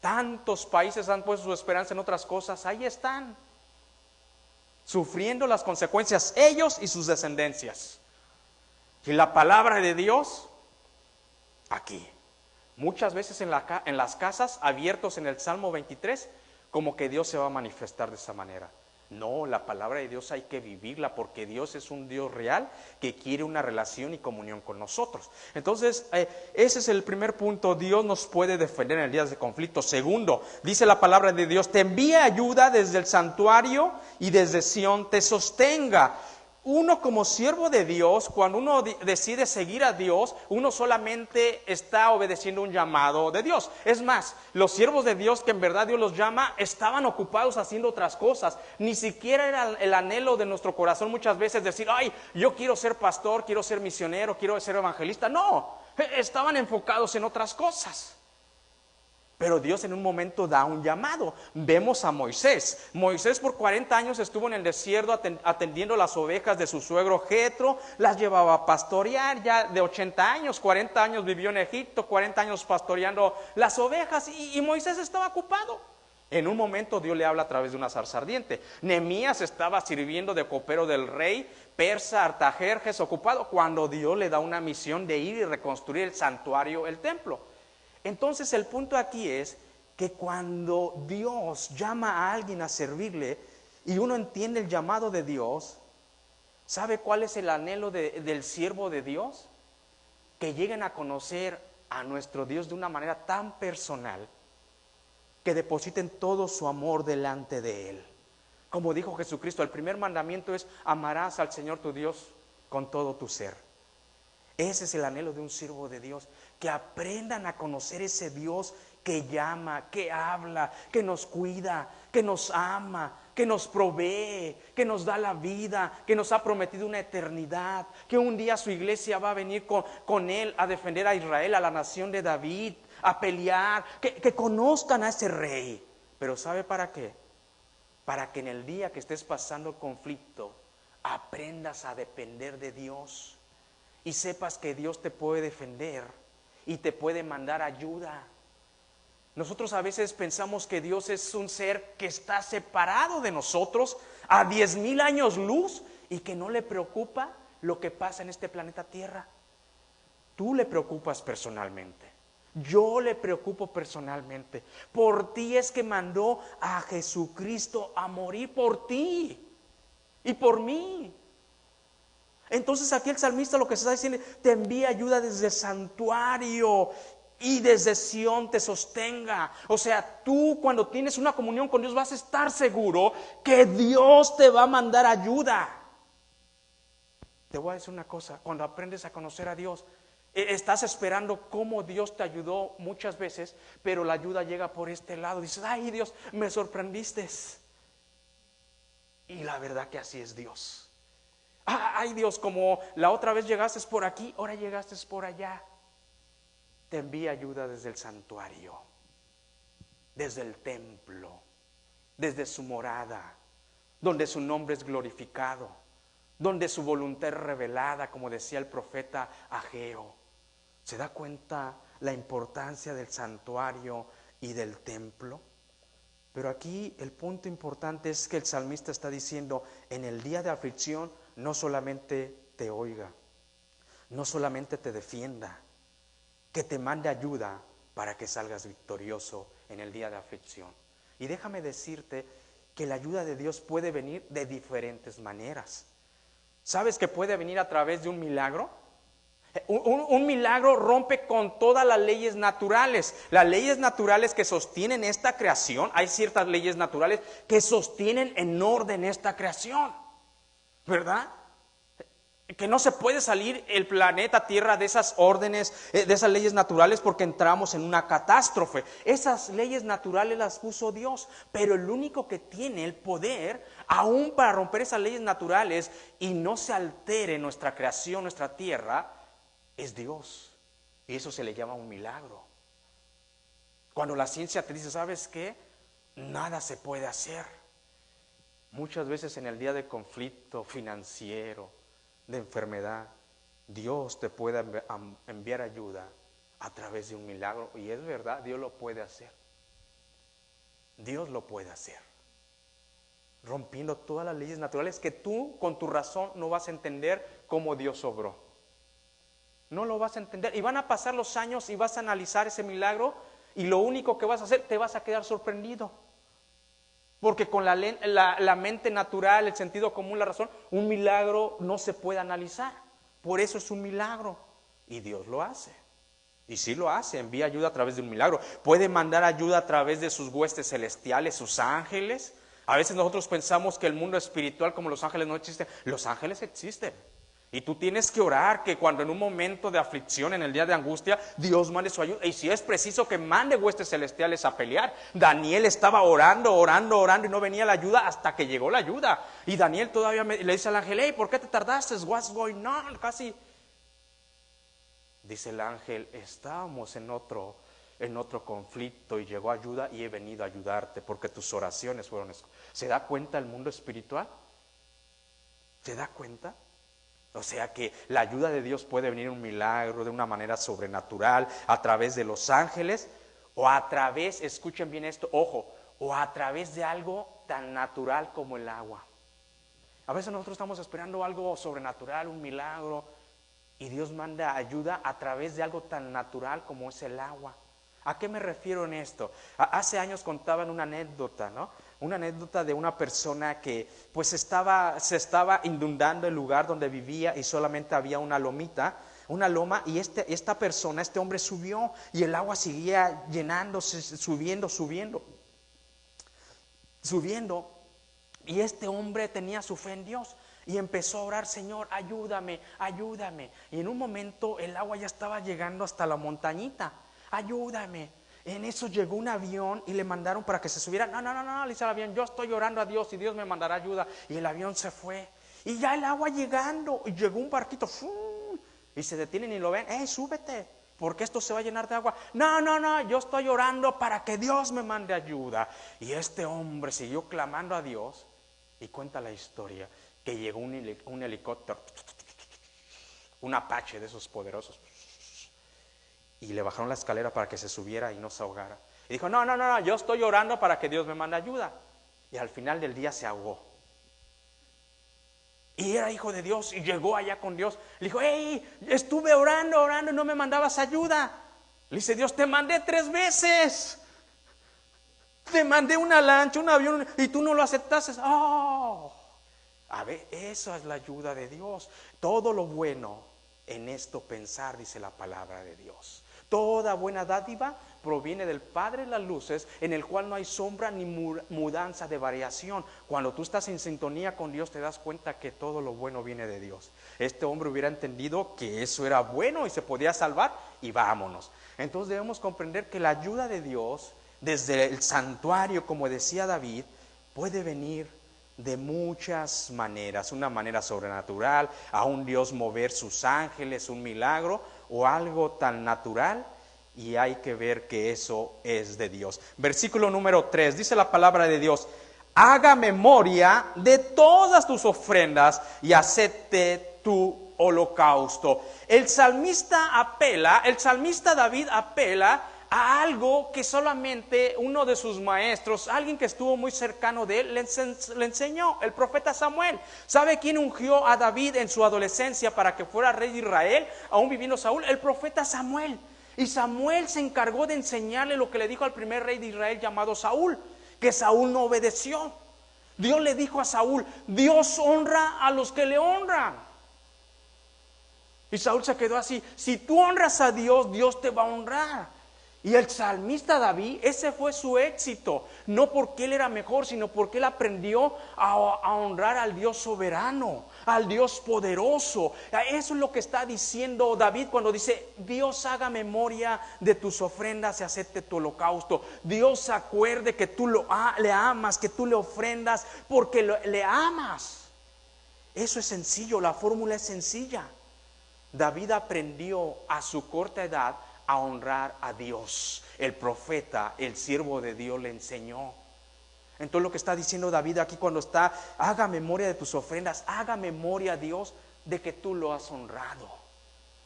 Tantos países han puesto su esperanza en otras cosas, ahí están, sufriendo las consecuencias ellos y sus descendencias. Y la palabra de Dios, aquí. Muchas veces en las casas, abiertos en el Salmo 23, como que Dios se va a manifestar de esa manera. No, la palabra de Dios hay que vivirla, porque Dios es un Dios real que quiere una relación y comunión con nosotros. Entonces, ese es el primer punto. Dios nos puede defender en días de conflicto. Segundo, dice la palabra de Dios: te envía ayuda desde el santuario y desde Sión te sostenga. Uno como siervo de Dios, cuando uno decide seguir a Dios, uno solamente está obedeciendo un llamado de Dios. Es más, los siervos de Dios que en verdad Dios los llama, estaban ocupados haciendo otras cosas. Ni siquiera era el anhelo de nuestro corazón muchas veces decir: ay, yo quiero ser pastor, quiero ser misionero, quiero ser evangelista. No, estaban enfocados en otras cosas. Pero Dios en un momento da un llamado. Vemos a Moisés. Moisés por 40 años estuvo en el desierto atendiendo las ovejas de su suegro Jetro. Las llevaba a pastorear. Ya de 80 años, 40 años vivió en Egipto, 40 años pastoreando las ovejas. Y Moisés estaba ocupado. En un momento Dios le habla a través de una zarza ardiente. Nehemías estaba sirviendo de copero del rey persa Artajerjes, ocupado, cuando Dios le da una misión de ir y reconstruir el santuario, el templo. Entonces el punto aquí es que cuando Dios llama a alguien a servirle y uno entiende el llamado de Dios, ¿sabe cuál es el anhelo del siervo de Dios? Que lleguen a conocer a nuestro Dios de una manera tan personal, que depositen todo su amor delante de Él. Como dijo Jesucristo, el primer mandamiento es: amarás al Señor tu Dios con todo tu ser. Ese es el anhelo de un siervo de Dios, que aprendan a conocer ese Dios que llama, que habla, que nos cuida, que nos ama, que nos provee, que nos da la vida, que nos ha prometido una eternidad, que un día su iglesia va a venir con Él a defender a Israel, a la nación de David, a pelear, que conozcan a ese rey. Pero ¿sabe para qué? Para que en el día que estés pasando el conflicto, aprendas a depender de Dios. Y sepas que Dios te puede defender y te puede mandar ayuda. Nosotros a veces pensamos que Dios es un ser que está separado de nosotros a 10,000 años luz y que no le preocupa lo que pasa en este planeta Tierra. Tú le preocupas personalmente. Yo le preocupo personalmente. Por ti es que mandó a Jesucristo a morir por ti y por mí. Entonces aquí el salmista lo que se está diciendo: te envía ayuda desde el santuario y desde Sión te sostenga. O sea, tú cuando tienes una comunión con Dios vas a estar seguro que Dios te va a mandar ayuda. Te voy a decir una cosa: cuando aprendes a conocer a Dios, estás esperando cómo Dios te ayudó muchas veces, pero la ayuda llega por este lado. Dices: ay, Dios, me sorprendiste. Y la verdad que así es Dios. Ay, Dios, como la otra vez llegaste por aquí, ahora llegaste por allá. Te envía ayuda desde el santuario, desde el templo, desde su morada, donde su nombre es glorificado, donde su voluntad es revelada, como decía el profeta Ageo. ¿Se da cuenta la importancia del santuario y del templo? Pero aquí el punto importante es que el salmista está diciendo: en el día de aflicción no solamente te oiga, no solamente te defienda, que te mande ayuda para que salgas victorioso en el día de aflicción. Y déjame decirte que la ayuda de Dios puede venir de diferentes maneras. ¿Sabes que puede venir a través de un milagro? Un milagro rompe con todas las leyes naturales. Las leyes naturales que sostienen esta creación, hay ciertas leyes naturales que sostienen en orden esta creación, ¿verdad? Que no se puede salir el planeta Tierra de esas órdenes, de esas leyes naturales, porque entramos en una catástrofe. Esas leyes naturales las puso Dios, pero el único que tiene el poder, aún para romper esas leyes naturales y no se altere nuestra creación, nuestra tierra, es Dios. Y eso se le llama un milagro. Cuando la ciencia te dice: ¿sabes qué? Nada se puede hacer. Muchas veces en el día de conflicto financiero, de enfermedad, Dios te puede enviar ayuda a través de un milagro. Y es verdad, Dios lo puede hacer. Dios lo puede hacer, rompiendo todas las leyes naturales que tú con tu razón no vas a entender cómo Dios obró. No lo vas a entender. Y van a pasar los años y vas a analizar ese milagro y lo único que vas a hacer, te vas a quedar sorprendido. Porque con la mente natural, el sentido común, la razón, un milagro no se puede analizar. Por eso es un milagro. Y Dios lo hace. Y sí lo hace, envía ayuda a través de un milagro. Puede mandar ayuda a través de sus huestes celestiales, sus ángeles. A veces nosotros pensamos que el mundo espiritual como los ángeles no existen. Los ángeles existen. Y tú tienes que orar que cuando en un momento de aflicción, en el día de angustia, Dios mande su ayuda. Y si es preciso que mande huestes celestiales a pelear. Daniel estaba orando y no venía la ayuda hasta que llegó la ayuda. Y Daniel todavía le dice al ángel, hey, ¿por qué te tardaste? What's going on? Casi. Dice el ángel, estábamos en otro conflicto y llegó ayuda y he venido a ayudarte porque tus oraciones fueron escuchadas. ¿Se da cuenta el mundo espiritual? ¿Se da cuenta? O sea que la ayuda de Dios puede venir un milagro de una manera sobrenatural a través de los ángeles o a través, escuchen bien esto, ojo, o a través de algo tan natural como el agua. A veces nosotros estamos esperando algo sobrenatural, un milagro, y Dios manda ayuda a través de algo tan natural como es el agua. ¿A qué me refiero en esto? Hace años contaban una anécdota, ¿no? Una anécdota de una persona que pues se estaba inundando el lugar donde vivía y solamente había una loma, y esta persona, este hombre subió y el agua seguía llenándose, subiendo. Y este hombre tenía su fe en Dios y empezó a orar, Señor, ayúdame. Y en un momento el agua ya estaba llegando hasta la montañita. Ayúdame. En eso llegó un avión y le mandaron para que se subiera. No, le dice al avión, yo estoy orando a Dios y Dios me mandará ayuda. Y el avión se fue. Y ya el agua llegando. Y llegó un barquito. ¡Fum! Y se detienen y lo ven. Súbete, porque esto se va a llenar de agua. No, yo estoy orando para que Dios me mande ayuda. Y este hombre siguió clamando a Dios. Y cuenta la historia que llegó un helicóptero, un Apache de esos poderosos. Y le bajaron la escalera para que se subiera y no se ahogara. Y dijo, no, yo estoy orando para que Dios me mande ayuda. Y al final del día se ahogó. Y era hijo de Dios y llegó allá con Dios. Le dijo, hey, estuve orando y no me mandabas ayuda. Le dice Dios, te mandé 3 veces. Te mandé una lancha, un avión y tú no lo aceptaste. Oh. A ver, eso es la ayuda de Dios. Todo lo bueno en esto pensar, dice la palabra de Dios. Toda buena dádiva proviene del Padre de las luces, en el cual no hay sombra ni mudanza de variación. Cuando tú estás en sintonía con Dios, te das cuenta que todo lo bueno viene de Dios. Este hombre hubiera entendido que eso era bueno y se podía salvar y vámonos. Entonces debemos comprender que la ayuda de Dios desde el santuario, como decía David, puede venir de muchas maneras. Una manera sobrenatural, a un Dios mover sus ángeles, un milagro o algo tan natural, y hay que ver que eso es de Dios. Versículo número 3, dice la palabra de Dios, haga memoria de todas tus ofrendas y acepte tu holocausto. El salmista David apela a algo que solamente uno de sus maestros, alguien que estuvo muy cercano de él, le enseñó, el profeta Samuel. ¿Sabe quién ungió a David en su adolescencia para que fuera rey de Israel, aún viviendo Saúl? El profeta Samuel. Y Samuel se encargó de enseñarle lo que le dijo al primer rey de Israel llamado Saúl, que Saúl no obedeció. Dios le dijo a Saúl, Dios honra a los que le honran. Y Saúl se quedó así, si tú honras a Dios, Dios te va a honrar. Y el salmista David, ese fue su éxito, no porque él era mejor, sino porque él aprendió a honrar al Dios soberano, al Dios poderoso. Eso es lo que está diciendo David cuando dice, Dios haga memoria de tus ofrendas y acepte tu holocausto. Dios acuerde que tú le amas, que tú le ofrendas porque le amas. Eso es sencillo, la fórmula es sencilla. David aprendió a su corta edad a honrar a Dios. El profeta, el siervo de Dios, le enseñó. Entonces lo que está diciendo David aquí cuando está, haga memoria de tus ofrendas, haga memoria a Dios de que tú lo has honrado,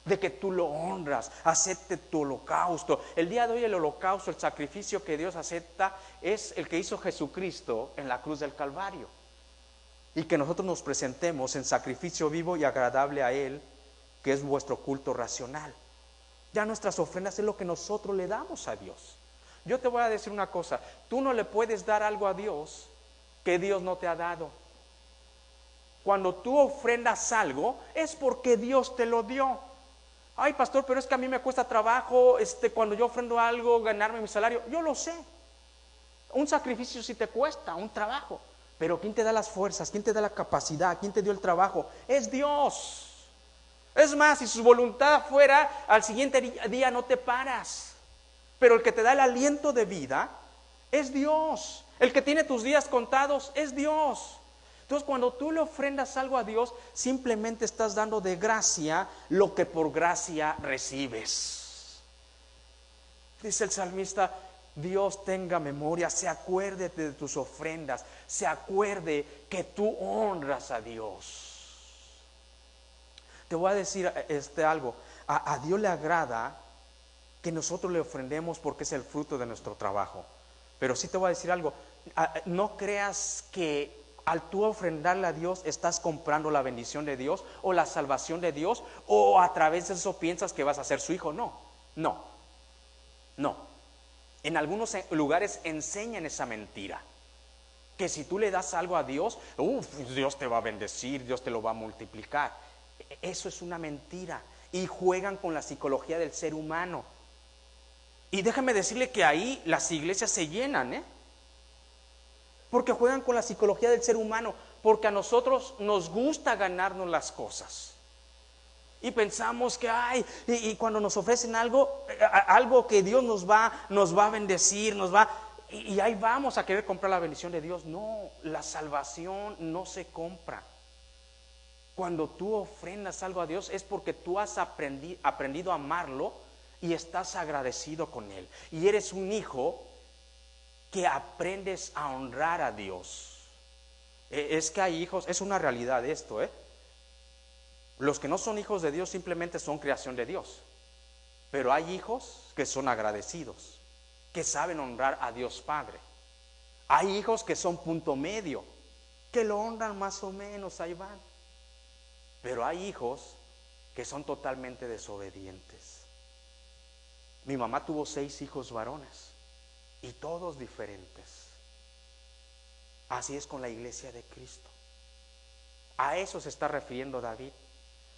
de que tú lo honras, acepte tu holocausto. El día de hoy el holocausto, el sacrificio que Dios acepta es el que hizo Jesucristo en la cruz del Calvario. Y que nosotros nos presentemos en sacrificio vivo y agradable a Él que es vuestro culto racional. Ya nuestras ofrendas es lo que nosotros le damos a Dios. Yo te voy a decir una cosa, tú no le puedes dar algo a Dios que Dios no te ha dado. Cuando tú ofrendas algo, es porque Dios te lo dio. Ay, pastor, pero es que a mí me cuesta trabajo, cuando yo ofrendo algo, ganarme mi salario. Yo lo sé. Un sacrificio sí te cuesta, un trabajo. Pero ¿quién te da las fuerzas? ¿Quién te da la capacidad? ¿Quién te dio el trabajo? Es Dios. Es más, si su voluntad fuera, al siguiente día no te paras. Pero el que te da el aliento de vida es Dios. El que tiene tus días contados es Dios. Entonces, cuando tú le ofrendas algo a Dios, simplemente estás dando de gracia lo que por gracia recibes. Dice el salmista, Dios tenga memoria, se acuerde de tus ofrendas, se acuerde que tú honras a Dios. Te voy a decir algo, a Dios le agrada que nosotros le ofrendemos porque es el fruto de nuestro trabajo. Pero sí te voy a decir algo, no creas que al tú ofrendarle a Dios estás comprando la bendición de Dios o la salvación de Dios, o a través de eso piensas que vas a ser su hijo. No. En algunos lugares enseñan esa mentira, que si tú le das algo a Dios, Dios te va a bendecir, Dios te lo va a multiplicar. Eso es una mentira y juegan con la psicología del ser humano. Y déjame decirle que ahí las iglesias se llenan, porque juegan con la psicología del ser humano, porque a nosotros nos gusta ganarnos las cosas. Y pensamos que y cuando nos ofrecen algo que Dios nos va a bendecir, y ahí vamos a querer comprar la bendición de Dios. No, la salvación no se compra. Cuando tú ofrendas algo a Dios es porque tú has aprendido a amarlo y estás agradecido con Él. Y eres un hijo que aprendes a honrar a Dios. Es que hay hijos, es una realidad esto, Los que no son hijos de Dios simplemente son creación de Dios. Pero hay hijos que son agradecidos, que saben honrar a Dios Padre. Hay hijos que son punto medio, que lo honran más o menos, ahí van. Pero hay hijos que son totalmente desobedientes. Mi mamá tuvo 6 hijos varones y todos diferentes. Así es con la iglesia de Cristo. A eso se está refiriendo David.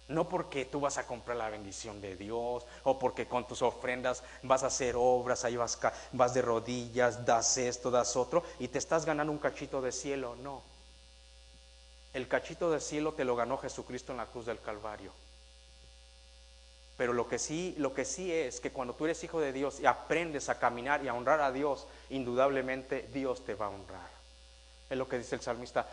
No porque tú vas a comprar la bendición de Dios, o porque con tus ofrendas vas a hacer obras, ahí vas de rodillas, das esto, das otro, y te estás ganando un cachito de cielo. No. El cachito de cielo te lo ganó Jesucristo en la cruz del Calvario. Pero lo que sí es que cuando tú eres hijo de Dios y aprendes a caminar y a honrar a Dios, indudablemente Dios te va a honrar. Es lo que dice el salmista,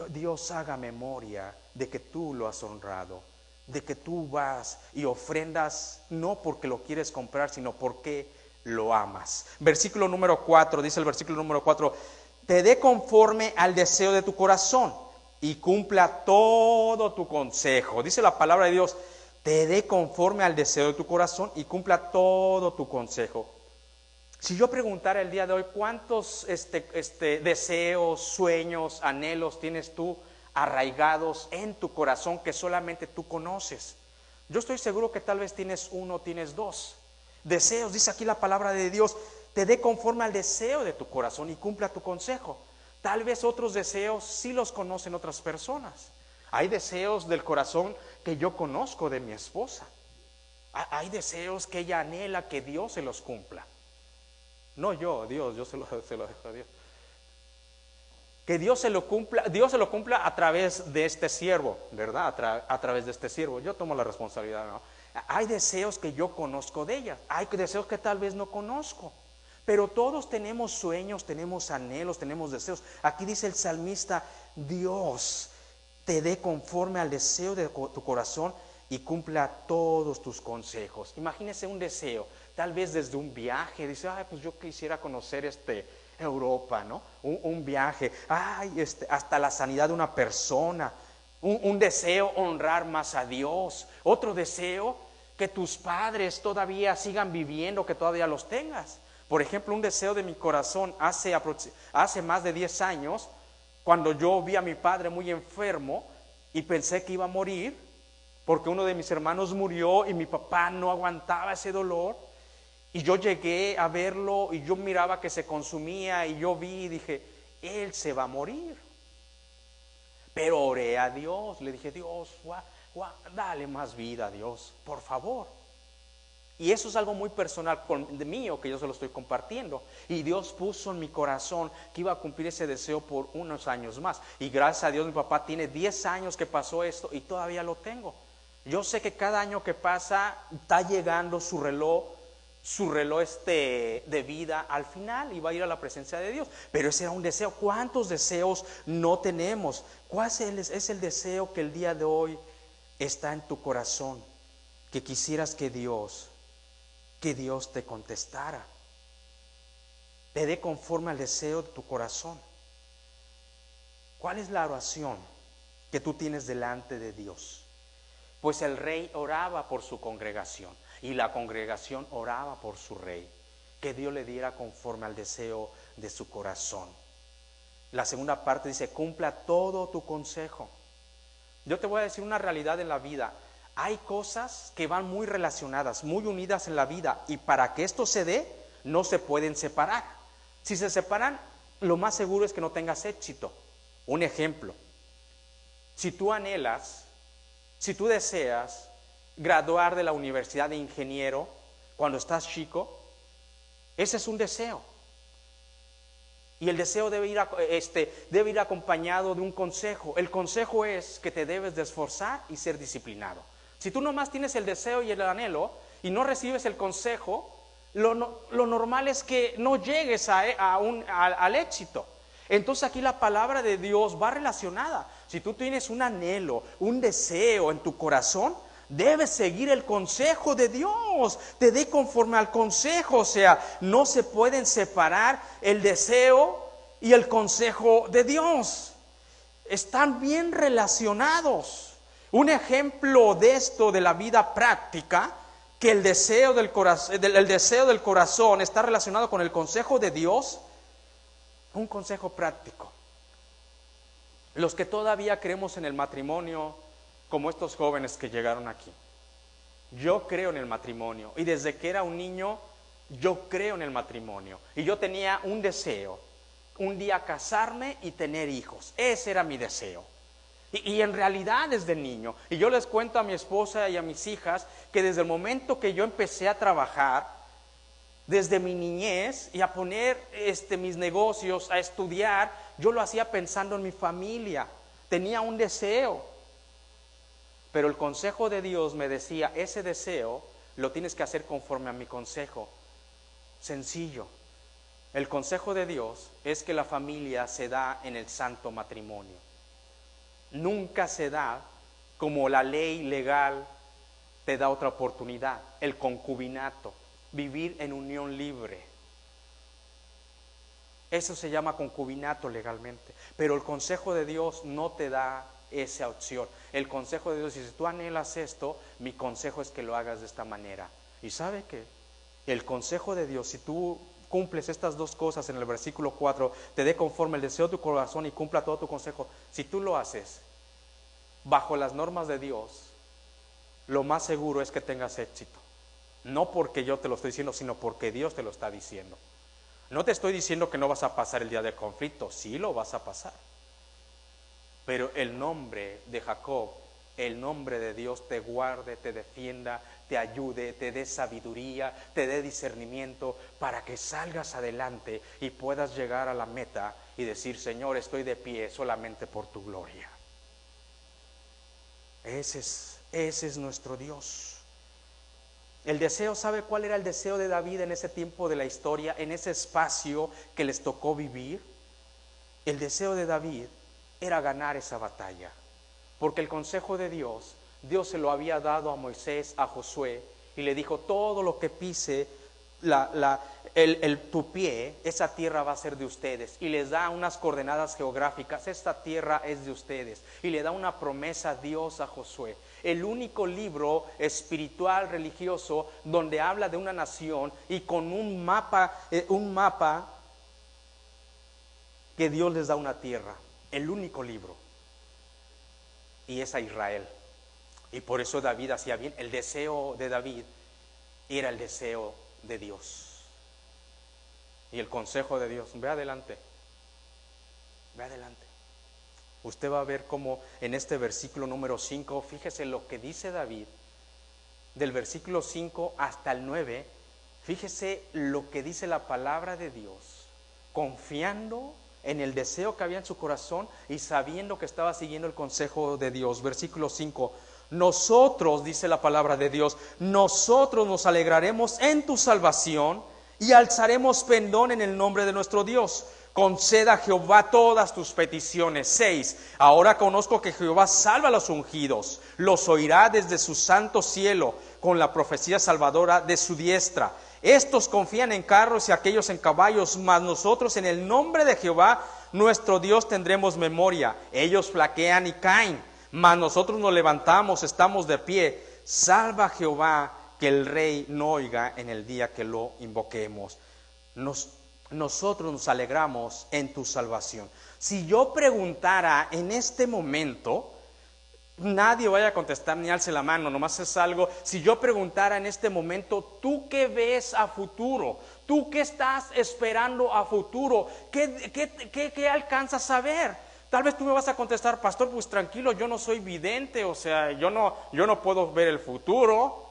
Dios haga memoria de que tú lo has honrado, de que tú vas y ofrendas no porque lo quieres comprar, sino porque lo amas. Versículo número 4, dice el versículo número 4, te dé conforme al deseo de tu corazón y cumpla todo tu consejo. Dice la palabra de Dios, te dé conforme al deseo de tu corazón y cumpla todo tu consejo. Si yo preguntara el día de hoy, ¿cuántos deseos, sueños, anhelos tienes tú arraigados en tu corazón que solamente tú conoces? Yo estoy seguro que tal vez tienes 1, tienes 2 deseos. Dice aquí la palabra de Dios, te dé conforme al deseo de tu corazón y cumpla tu consejo. Tal vez otros deseos sí los conocen otras personas. Hay deseos del corazón que yo conozco de mi esposa. Hay deseos que ella anhela que Dios se los cumpla. No yo, Dios, yo se lo dejo a Dios. Que Dios se lo cumpla a través de este siervo, ¿verdad? A través de este siervo. Yo tomo la responsabilidad, ¿no? Hay deseos que yo conozco de ella, hay deseos que tal vez no conozco. Pero todos tenemos sueños, tenemos anhelos, tenemos deseos. Aquí dice el salmista, Dios te dé conforme al deseo de tu corazón y cumpla todos tus consejos. Imagínese un deseo, tal vez desde un viaje, dice, pues yo quisiera conocer Europa, ¿no? Un viaje, hasta la sanidad de una persona. Un deseo, honrar más a Dios. Otro deseo, que tus padres todavía sigan viviendo, que todavía los tengas. Por ejemplo, un deseo de mi corazón hace más de 10 años, cuando yo vi a mi padre muy enfermo y pensé que iba a morir, porque uno de mis hermanos murió y mi papá no aguantaba ese dolor. Y yo llegué a verlo y yo miraba que se consumía y yo vi y dije, él se va a morir. Pero oré a Dios, le dije, Dios, dale más vida a Dios, por favor. Y eso es algo muy personal de mío, que yo se lo estoy compartiendo. Y Dios puso en mi corazón que iba a cumplir ese deseo por unos años más. Y gracias a Dios mi papá tiene 10 años que pasó esto y todavía lo tengo. Yo sé que cada año que pasa está llegando su reloj de vida al final y va a ir a la presencia de Dios. Pero ese era un deseo. ¿Cuántos deseos no tenemos? ¿Cuál es el deseo que el día de hoy está en tu corazón? Que quisieras que Dios te contestara, te dé conforme al deseo de tu corazón. ¿Cuál es la oración que tú tienes delante de Dios? Pues el rey oraba por su congregación y la congregación oraba por su rey, que Dios le diera conforme al deseo de su corazón. La segunda parte dice, cumpla todo tu consejo. Yo te voy a decir una realidad en la vida. Hay cosas que van muy relacionadas, muy unidas en la vida, y para que esto se dé, no se pueden separar. Si se separan, lo más seguro es que no tengas éxito. Un ejemplo, si tú deseas graduar de la universidad de ingeniero cuando estás chico, ese es un deseo. Y el deseo debe ir acompañado de un consejo. El consejo es que te debes de esforzar y ser disciplinado. Si tú nomás tienes el deseo y el anhelo y no recibes el consejo, lo normal es que no llegues al éxito. Entonces aquí la palabra de Dios va relacionada. Si tú tienes un anhelo, un deseo en tu corazón, debes seguir el consejo de Dios. Te dé conforme al consejo. O sea, no se pueden separar el deseo y el consejo de Dios. Están bien relacionados. Un ejemplo de esto de la vida práctica, que el deseo del corazón está relacionado con el consejo de Dios. Un consejo práctico. Los que todavía creemos en el matrimonio, como estos jóvenes que llegaron aquí. Yo creo en el matrimonio y desde que era un niño yo creo en el matrimonio. Y yo tenía un deseo, un día casarme y tener hijos. Ese era mi deseo. Y en realidad desde niño. Y yo les cuento a mi esposa y a mis hijas que desde el momento que yo empecé a trabajar, desde mi niñez y a poner mis negocios, a estudiar, yo lo hacía pensando en mi familia. Tenía un deseo. Pero el consejo de Dios me decía, ese deseo lo tienes que hacer conforme a mi consejo. Sencillo. El consejo de Dios es que la familia se da en el santo matrimonio. Nunca se da como la ley legal te da otra oportunidad, el concubinato, vivir en unión libre. Eso se llama concubinato legalmente, pero el consejo de Dios no te da esa opción. El consejo de Dios dice, si tú anhelas esto, mi consejo es que lo hagas de esta manera. ¿Y sabe qué? El consejo de Dios, si tú cumples estas dos cosas en el versículo 4, te dé conforme el deseo de tu corazón y cumpla todo tu consejo. Si tú lo haces bajo las normas de Dios, lo más seguro es que tengas éxito. No porque yo te lo estoy diciendo, sino porque Dios te lo está diciendo. No te estoy diciendo que no vas a pasar el día del conflicto, sí lo vas a pasar. Pero el nombre de Jacob, el nombre de Dios te guarde, te defienda, te ayude, te dé sabiduría, te dé discernimiento para que salgas adelante y puedas llegar a la meta y decir, Señor, estoy de pie solamente por tu gloria. Ese es nuestro Dios. El deseo, ¿sabe cuál era el deseo de David en ese tiempo de la historia, en ese espacio que les tocó vivir? El deseo de David era ganar esa batalla, porque el consejo de Dios se lo había dado a Moisés, a Josué, y le dijo, todo lo que pise tu pie, esa tierra va a ser de ustedes, y les da unas coordenadas geográficas, esta tierra es de ustedes, y le da una promesa a Dios a Josué, el único libro espiritual religioso donde habla de una nación y con un mapa que Dios les da una tierra, el único libro, y es a Israel. Y por eso David hacía bien. El deseo de David era el deseo de Dios. Y el consejo de Dios, ve adelante. Ve adelante. Usted va a ver cómo en este versículo número 5, fíjese lo que dice David, del versículo 5 hasta el 9, fíjese lo que dice la palabra de Dios, confiando en el deseo que había en su corazón y sabiendo que estaba siguiendo el consejo de Dios. Versículo 5, nosotros, dice la palabra de Dios, nosotros nos alegraremos en tu salvación y alzaremos pendón en el nombre de nuestro Dios. Conceda a Jehová todas tus peticiones. 6. Ahora conozco que Jehová salva a los ungidos, los oirá desde su santo cielo con la profecía salvadora de su diestra. Estos confían en carros y aquellos en caballos, mas nosotros en el nombre de Jehová nuestro Dios tendremos memoria. Ellos flaquean y caen, mas nosotros nos levantamos, estamos de pie. Salva a Jehová, que el rey no oiga en el día que lo invoquemos. Nosotros nos alegramos en tu salvación. Si yo preguntara en este momento, nadie vaya a contestar ni alce la mano, nomás es algo. Si yo preguntara en este momento, ¿tú qué ves a futuro? ¿Tú qué estás esperando a futuro? ¿Qué alcanzas a ver? Tal vez tú me vas a contestar, pastor, pues tranquilo, yo no soy vidente, o sea, yo no puedo ver el futuro.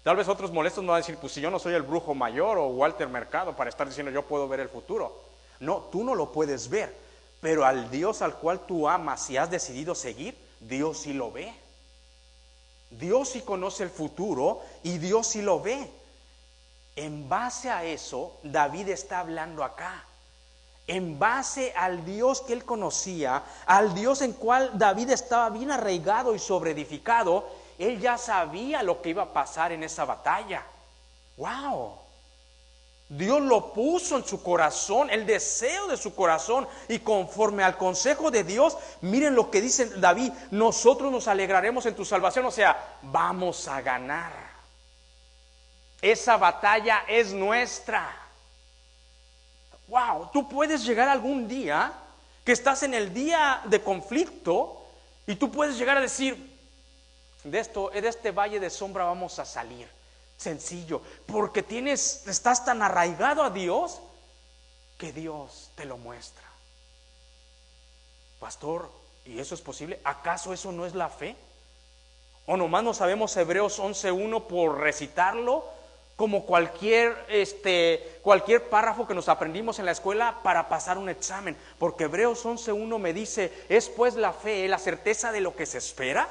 Tal vez otros molestos me van a decir, pues si yo no soy el brujo mayor o Walter Mercado para estar diciendo yo puedo ver el futuro. No, tú no lo puedes ver, pero al Dios al cual tú amas y has decidido seguir, Dios sí lo ve. Dios sí conoce el futuro y Dios sí lo ve. En base a eso, David está hablando acá. En base al Dios que él conocía, al Dios en cual David estaba bien arraigado y sobreedificado, él ya sabía lo que iba a pasar en esa batalla. ¡Wow! Dios lo puso en su corazón, el deseo de su corazón, y conforme al consejo de Dios, miren lo que dice David: nosotros nos alegraremos en tu salvación. O sea, vamos a ganar. Esa batalla es nuestra. ¡Wow! Tú puedes llegar algún día que estás en el día de conflicto y tú puedes llegar a decir: de este valle de sombra vamos a salir. Sencillo, porque estás tan arraigado a Dios que Dios te lo muestra. Pastor, ¿y eso es posible? ¿Acaso eso no es la fe? ¿O nomás no sabemos Hebreos 11:1 por recitarlo como cualquier párrafo que nos aprendimos en la escuela para pasar un examen? Porque Hebreos 11:1 me dice: es pues la fe, la certeza de lo que se espera.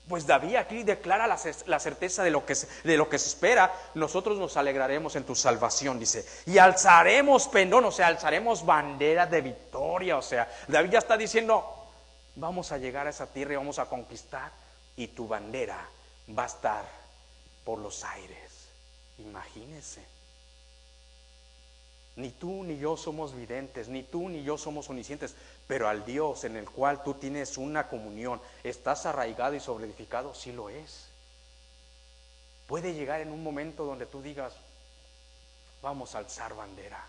Pues David aquí declara la certeza de lo que se espera. Nosotros nos alegraremos en tu salvación, dice, y alzaremos pendón, o sea, alzaremos bandera de victoria. O sea, David ya está diciendo: vamos a llegar a esa tierra y vamos a conquistar, y tu bandera va a estar por los aires. Imagínense. Ni tú ni yo somos videntes, ni tú ni yo somos omniscientes, pero al Dios en el cual tú tienes una comunión, estás arraigado y sobreedificado, sí lo es. Puede llegar en un momento donde tú digas: vamos a alzar bandera.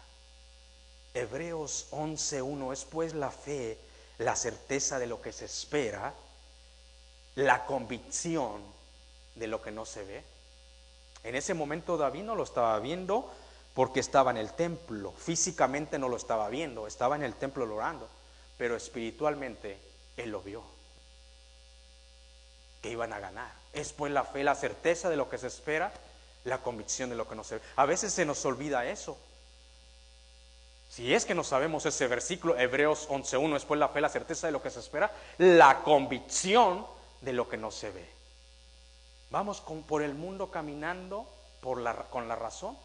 Hebreos 11:1 es pues la fe, la certeza de lo que se espera, la convicción de lo que no se ve. En ese momento David no lo estaba viendo porque estaba en el templo. Físicamente no lo estaba viendo, estaba en el templo orando, pero espiritualmente él lo vio, que iban a ganar. Es pues la fe, la certeza de lo que se espera, la convicción de lo que no se ve. A veces se nos olvida eso. Si es que no sabemos ese versículo, Hebreos 11:1, es pues la fe, la certeza de lo que se espera, la convicción de lo que no se ve. Vamos por el mundo caminando con la razón,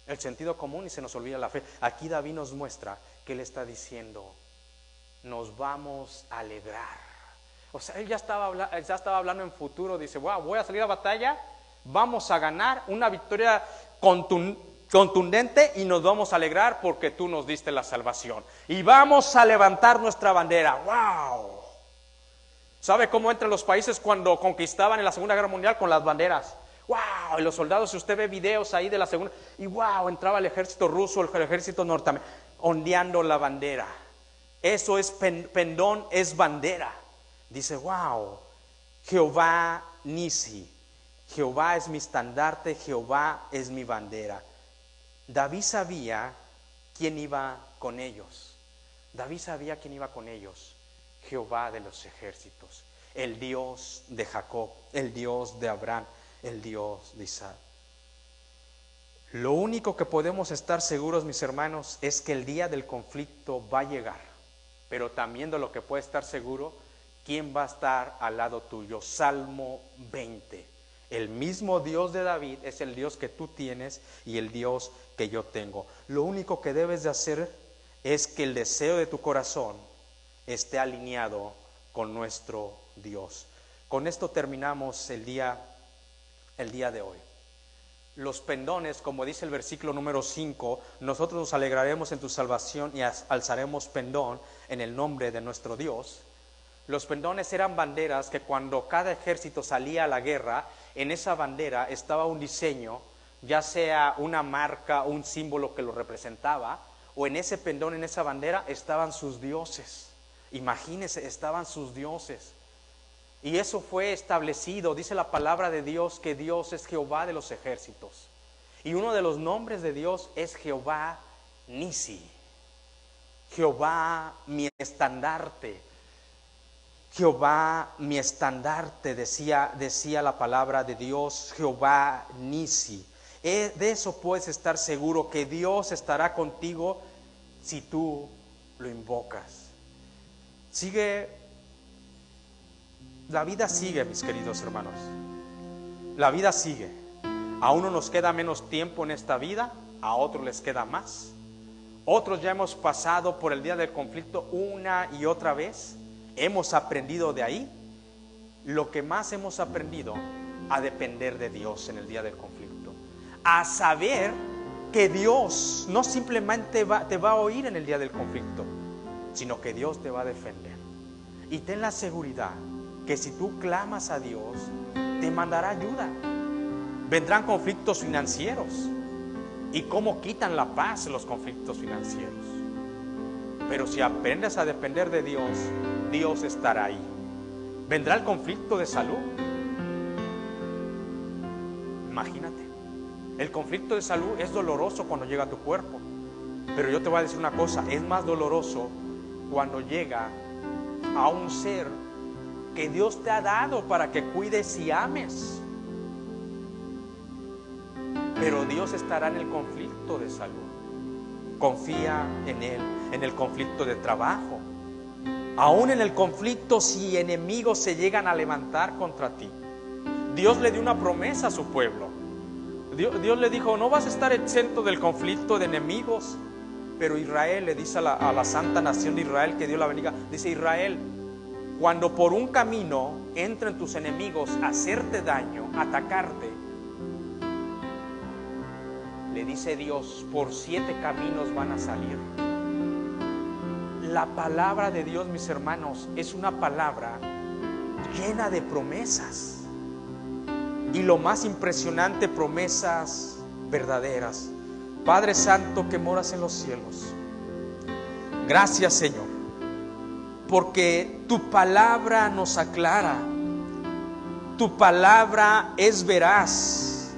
el sentido común, y se nos olvida la fe. Aquí David nos muestra que él está diciendo: nos vamos a alegrar. O sea, él ya estaba hablando en futuro. Dice: wow, voy a salir a batalla, vamos a ganar una victoria contundente y nos vamos a alegrar porque tú nos diste la salvación. Y vamos a levantar nuestra bandera. ¡Wow! ¿Sabe cómo entran los países cuando conquistaban en la Segunda Guerra Mundial? Con las banderas. ¡Wow! Y los soldados, si usted ve videos ahí de la Segunda, y ¡wow! Entraba el ejército ruso, el ejército norteamericano, ondeando la bandera. Eso es pendón, es bandera. Dice: ¡wow! Jehová Nisi. Jehová es mi estandarte, Jehová es mi bandera. David sabía quién iba con ellos. David sabía quién iba con ellos. Jehová de los ejércitos, el Dios de Jacob, el Dios de Abraham, el Dios de Isaac. Lo único que podemos estar seguros, mis hermanos, es que el día del conflicto va a llegar. Pero también de lo que puede estar seguro, ¿quién va a estar al lado tuyo? Salmo 20. El mismo Dios de David es el Dios que tú tienes y el Dios que yo tengo. Lo único que debes de hacer es que el deseo de tu corazón esté alineado con nuestro Dios. Con esto terminamos el día de hoy. Los pendones, como dice el versículo número 5, nosotros nos alegraremos en tu salvación y alzaremos pendón en el nombre de nuestro Dios. Los pendones eran banderas que cuando cada ejército salía a la guerra, en esa bandera estaba un diseño, ya sea una marca, un símbolo que lo representaba, o en ese pendón, en esa bandera, estaban sus dioses. Imagínense, estaban sus dioses. Y eso fue establecido, dice la palabra de Dios, que Dios es Jehová de los ejércitos. Y uno de los nombres de Dios es Jehová Nisi. Jehová mi estandarte. Jehová mi estandarte, decía la palabra de Dios, Jehová Nisi. De eso puedes estar seguro, que Dios estará contigo si tú lo invocas. La vida sigue, mis queridos hermanos. La vida sigue. A uno nos queda menos tiempo en esta vida, a otros les queda más. Otros ya hemos pasado por el día del conflicto una y otra vez. Hemos aprendido de ahí. Lo que más hemos aprendido, a depender de Dios en el día del conflicto. A saber que Dios no simplemente te va a oír en el día del conflicto, sino que Dios te va a defender. Y ten la seguridad que si tú clamas a Dios, te mandará ayuda. Vendrán conflictos financieros. ¿Y cómo quitan la paz los conflictos financieros? Pero si aprendes a depender de Dios, Dios estará ahí. Vendrá el conflicto de salud. Imagínate, el conflicto de salud es doloroso cuando llega a tu cuerpo. Pero yo te voy a decir una cosa, es más doloroso cuando llega a un ser que Dios te ha dado para que cuides y ames. Pero Dios estará en el conflicto de salud. Confía en Él, en el conflicto de trabajo. Aún en el conflicto, si enemigos se llegan a levantar contra ti. Dios le dio una promesa a su pueblo. Dios le dijo, no vas a estar exento del conflicto de enemigos. Pero Israel le dice a la santa nación de Israel, que Dios la bendiga, dice: Israel, cuando por un camino entren tus enemigos a hacerte daño, a atacarte, le dice Dios, por 7 caminos van a salir. La palabra de Dios, mis hermanos, es una palabra llena de promesas. Y lo más impresionante, promesas verdaderas. Padre Santo que moras en los cielos, gracias, Señor, porque tu palabra nos aclara. Tu palabra es veraz.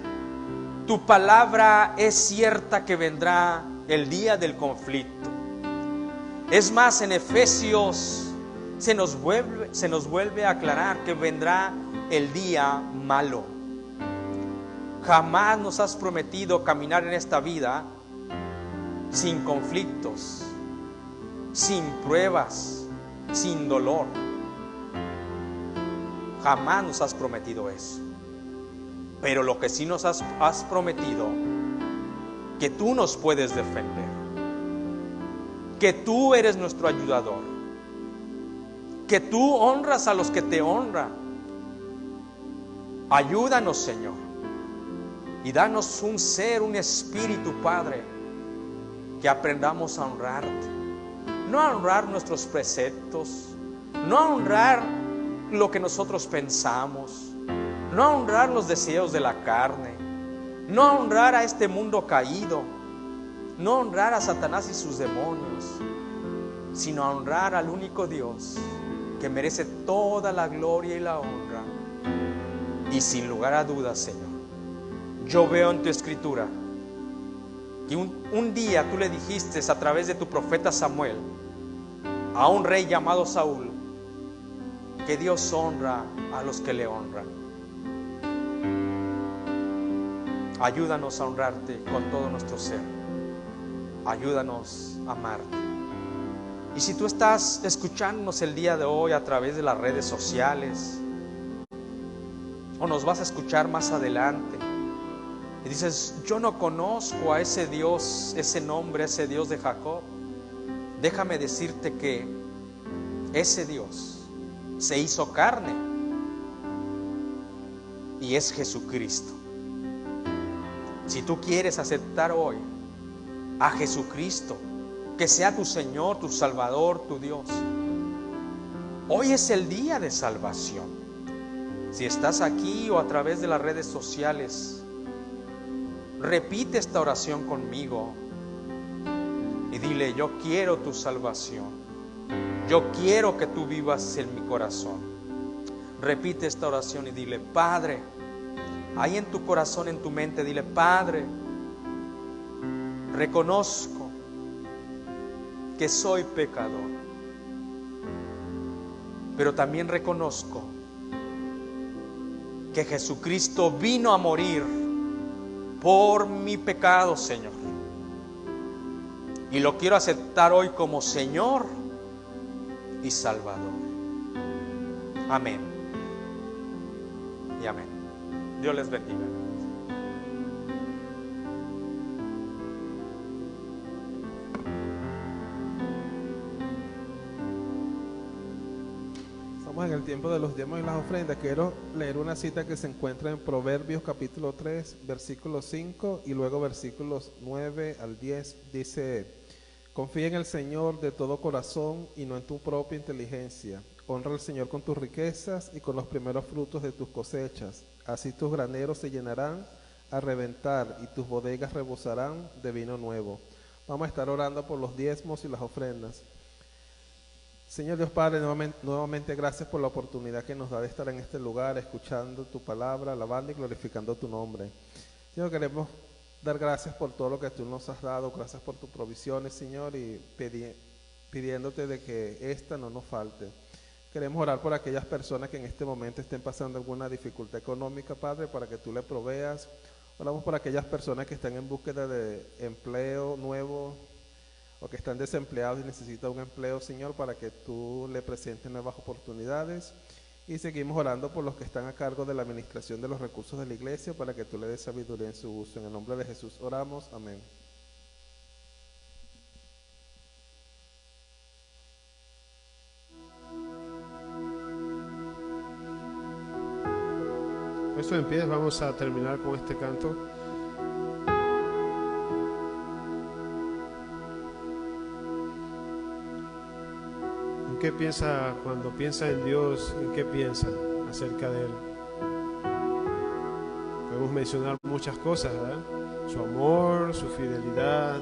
Tu palabra es cierta que vendrá el día del conflicto. Es más, en Efesios se nos vuelve a aclarar que vendrá el día malo. Jamás nos has prometido caminar en esta vida sin conflictos, sin pruebas, sin dolor. Jamás nos has prometido eso. Pero lo que sí nos has prometido, que tú nos puedes defender, que tú eres nuestro ayudador, que tú honras a los que te honran. Ayúdanos, Señor, y danos un ser, un espíritu, Padre, que aprendamos a honrarte. No a honrar nuestros preceptos, no a honrar lo que nosotros pensamos, no a honrar los deseos de la carne, no a honrar a este mundo caído, no a honrar a Satanás y sus demonios, sino a honrar al único Dios que merece toda la gloria y la honra. Y sin lugar a dudas, Señor, yo veo en tu escritura que un día tú le dijiste a través de tu profeta Samuel a un rey llamado Saúl que Dios honra a los que le honran. Ayúdanos a honrarte con todo nuestro ser. Ayúdanos a amarte. Y si tú estás escuchándonos el día de hoy a través de las redes sociales, o nos vas a escuchar más adelante, y dices, yo no conozco a ese Dios, ese nombre, ese Dios de Jacob, déjame decirte que ese Dios se hizo carne y es Jesucristo. Si tú quieres aceptar hoy a Jesucristo, que sea tu Señor, tu Salvador, tu Dios, hoy es el día de salvación. Si estás aquí o a través de las redes sociales, repite esta oración conmigo y dile, yo quiero tu salvación. Yo quiero que tú vivas en mi corazón. Repite esta oración y dile, Padre, ahí en tu corazón, en tu mente, dile, Padre, reconozco que soy pecador, pero también reconozco que Jesucristo vino a morir por mi pecado, Señor, y lo quiero aceptar hoy como Señor y Salvador. Amén y amén. Dios les bendiga. Estamos en el tiempo de los diezmos y las ofrendas. Quiero leer una cita que se encuentra en Proverbios capítulo 3, versículo 5 y luego versículos 9 al 10. Dice, confía en el Señor de todo corazón y no en tu propia inteligencia. Honra al Señor con tus riquezas y con los primeros frutos de tus cosechas. Así tus graneros se llenarán a reventar y tus bodegas rebosarán de vino nuevo. Vamos a estar orando por los diezmos y las ofrendas. Señor Dios Padre, nuevamente gracias por la oportunidad que nos da de estar en este lugar, escuchando tu palabra, alabando y glorificando tu nombre. Señor, queremos dar gracias por todo lo que tú nos has dado, gracias por tus provisiones, Señor, y pidiéndote de que esta no nos falte. Queremos orar por aquellas personas que en este momento estén pasando alguna dificultad económica, Padre, para que tú le proveas. Oramos por aquellas personas que están en búsqueda de empleo nuevo o que están desempleados y necesitan un empleo, Señor, para que tú le presentes nuevas oportunidades. Y seguimos orando por los que están a cargo de la administración de los recursos de la iglesia, para que tú le des sabiduría en su uso. En el nombre de Jesús oramos. Amén. Puesto en pie, vamos a terminar con este canto. ¿En qué piensa cuando piensa en Dios? ¿En qué piensa acerca de Él? Podemos mencionar muchas cosas, ¿verdad? Su amor, su fidelidad,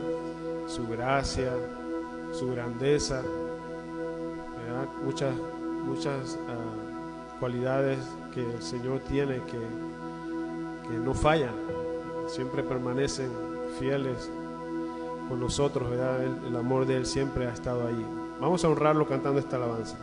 su gracia, su grandeza, ¿verdad? Muchas cualidades que el Señor tiene que no fallan, siempre permanecen fieles con nosotros, ¿verdad? El amor de Él siempre ha estado ahí. Vamos a honrarlo cantando esta alabanza.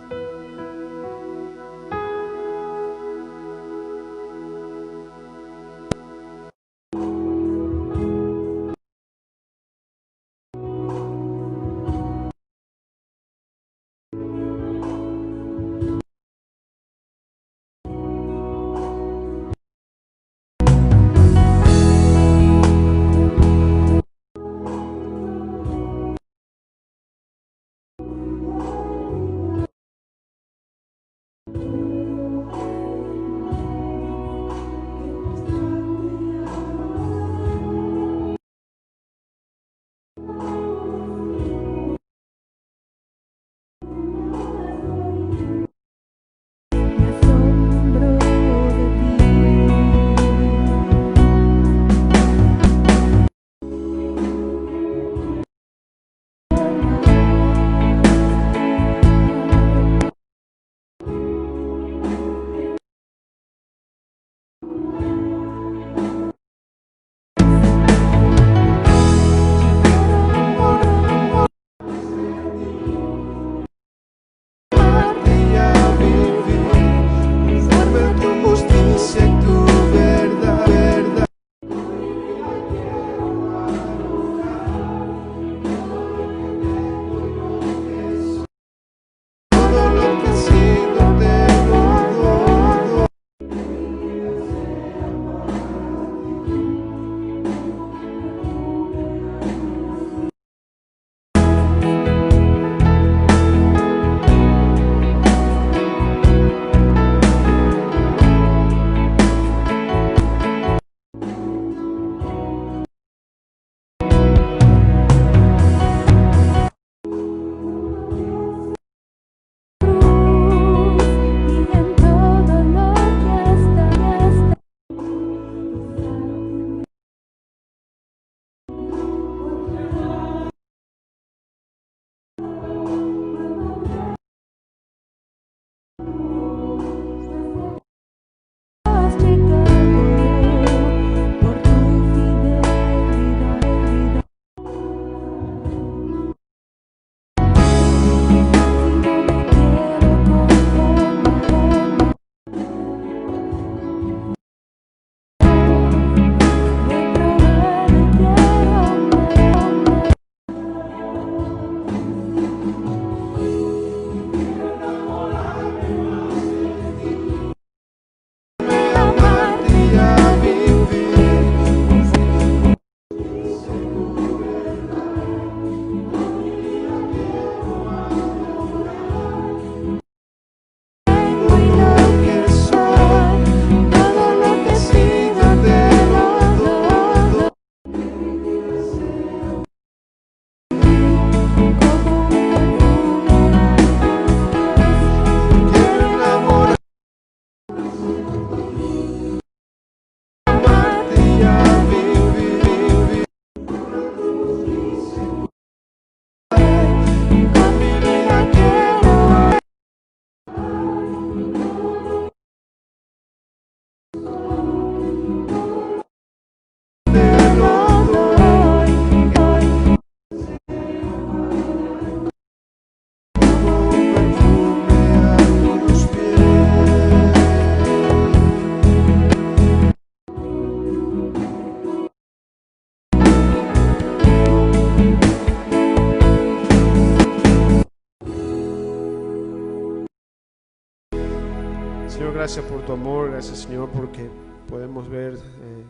Señor, gracias por tu amor, gracias, Señor, porque podemos ver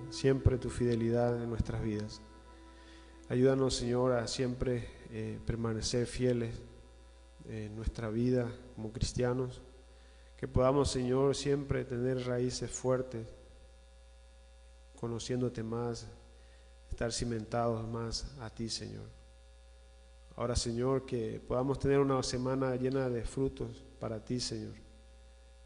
siempre tu fidelidad en nuestras vidas. Ayúdanos, Señor, a siempre permanecer fieles en nuestra vida como cristianos, que podamos, Señor, siempre tener raíces fuertes, conociéndote más, estar cimentados más a ti, Señor. Ahora, Señor, que podamos tener una semana llena de frutos para ti, Señor.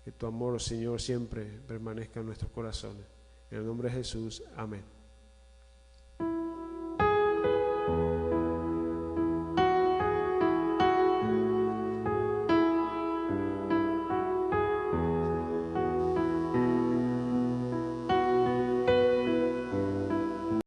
Que tu amor, Señor, siempre permanezca en nuestros corazones. En el nombre de Jesús, amén.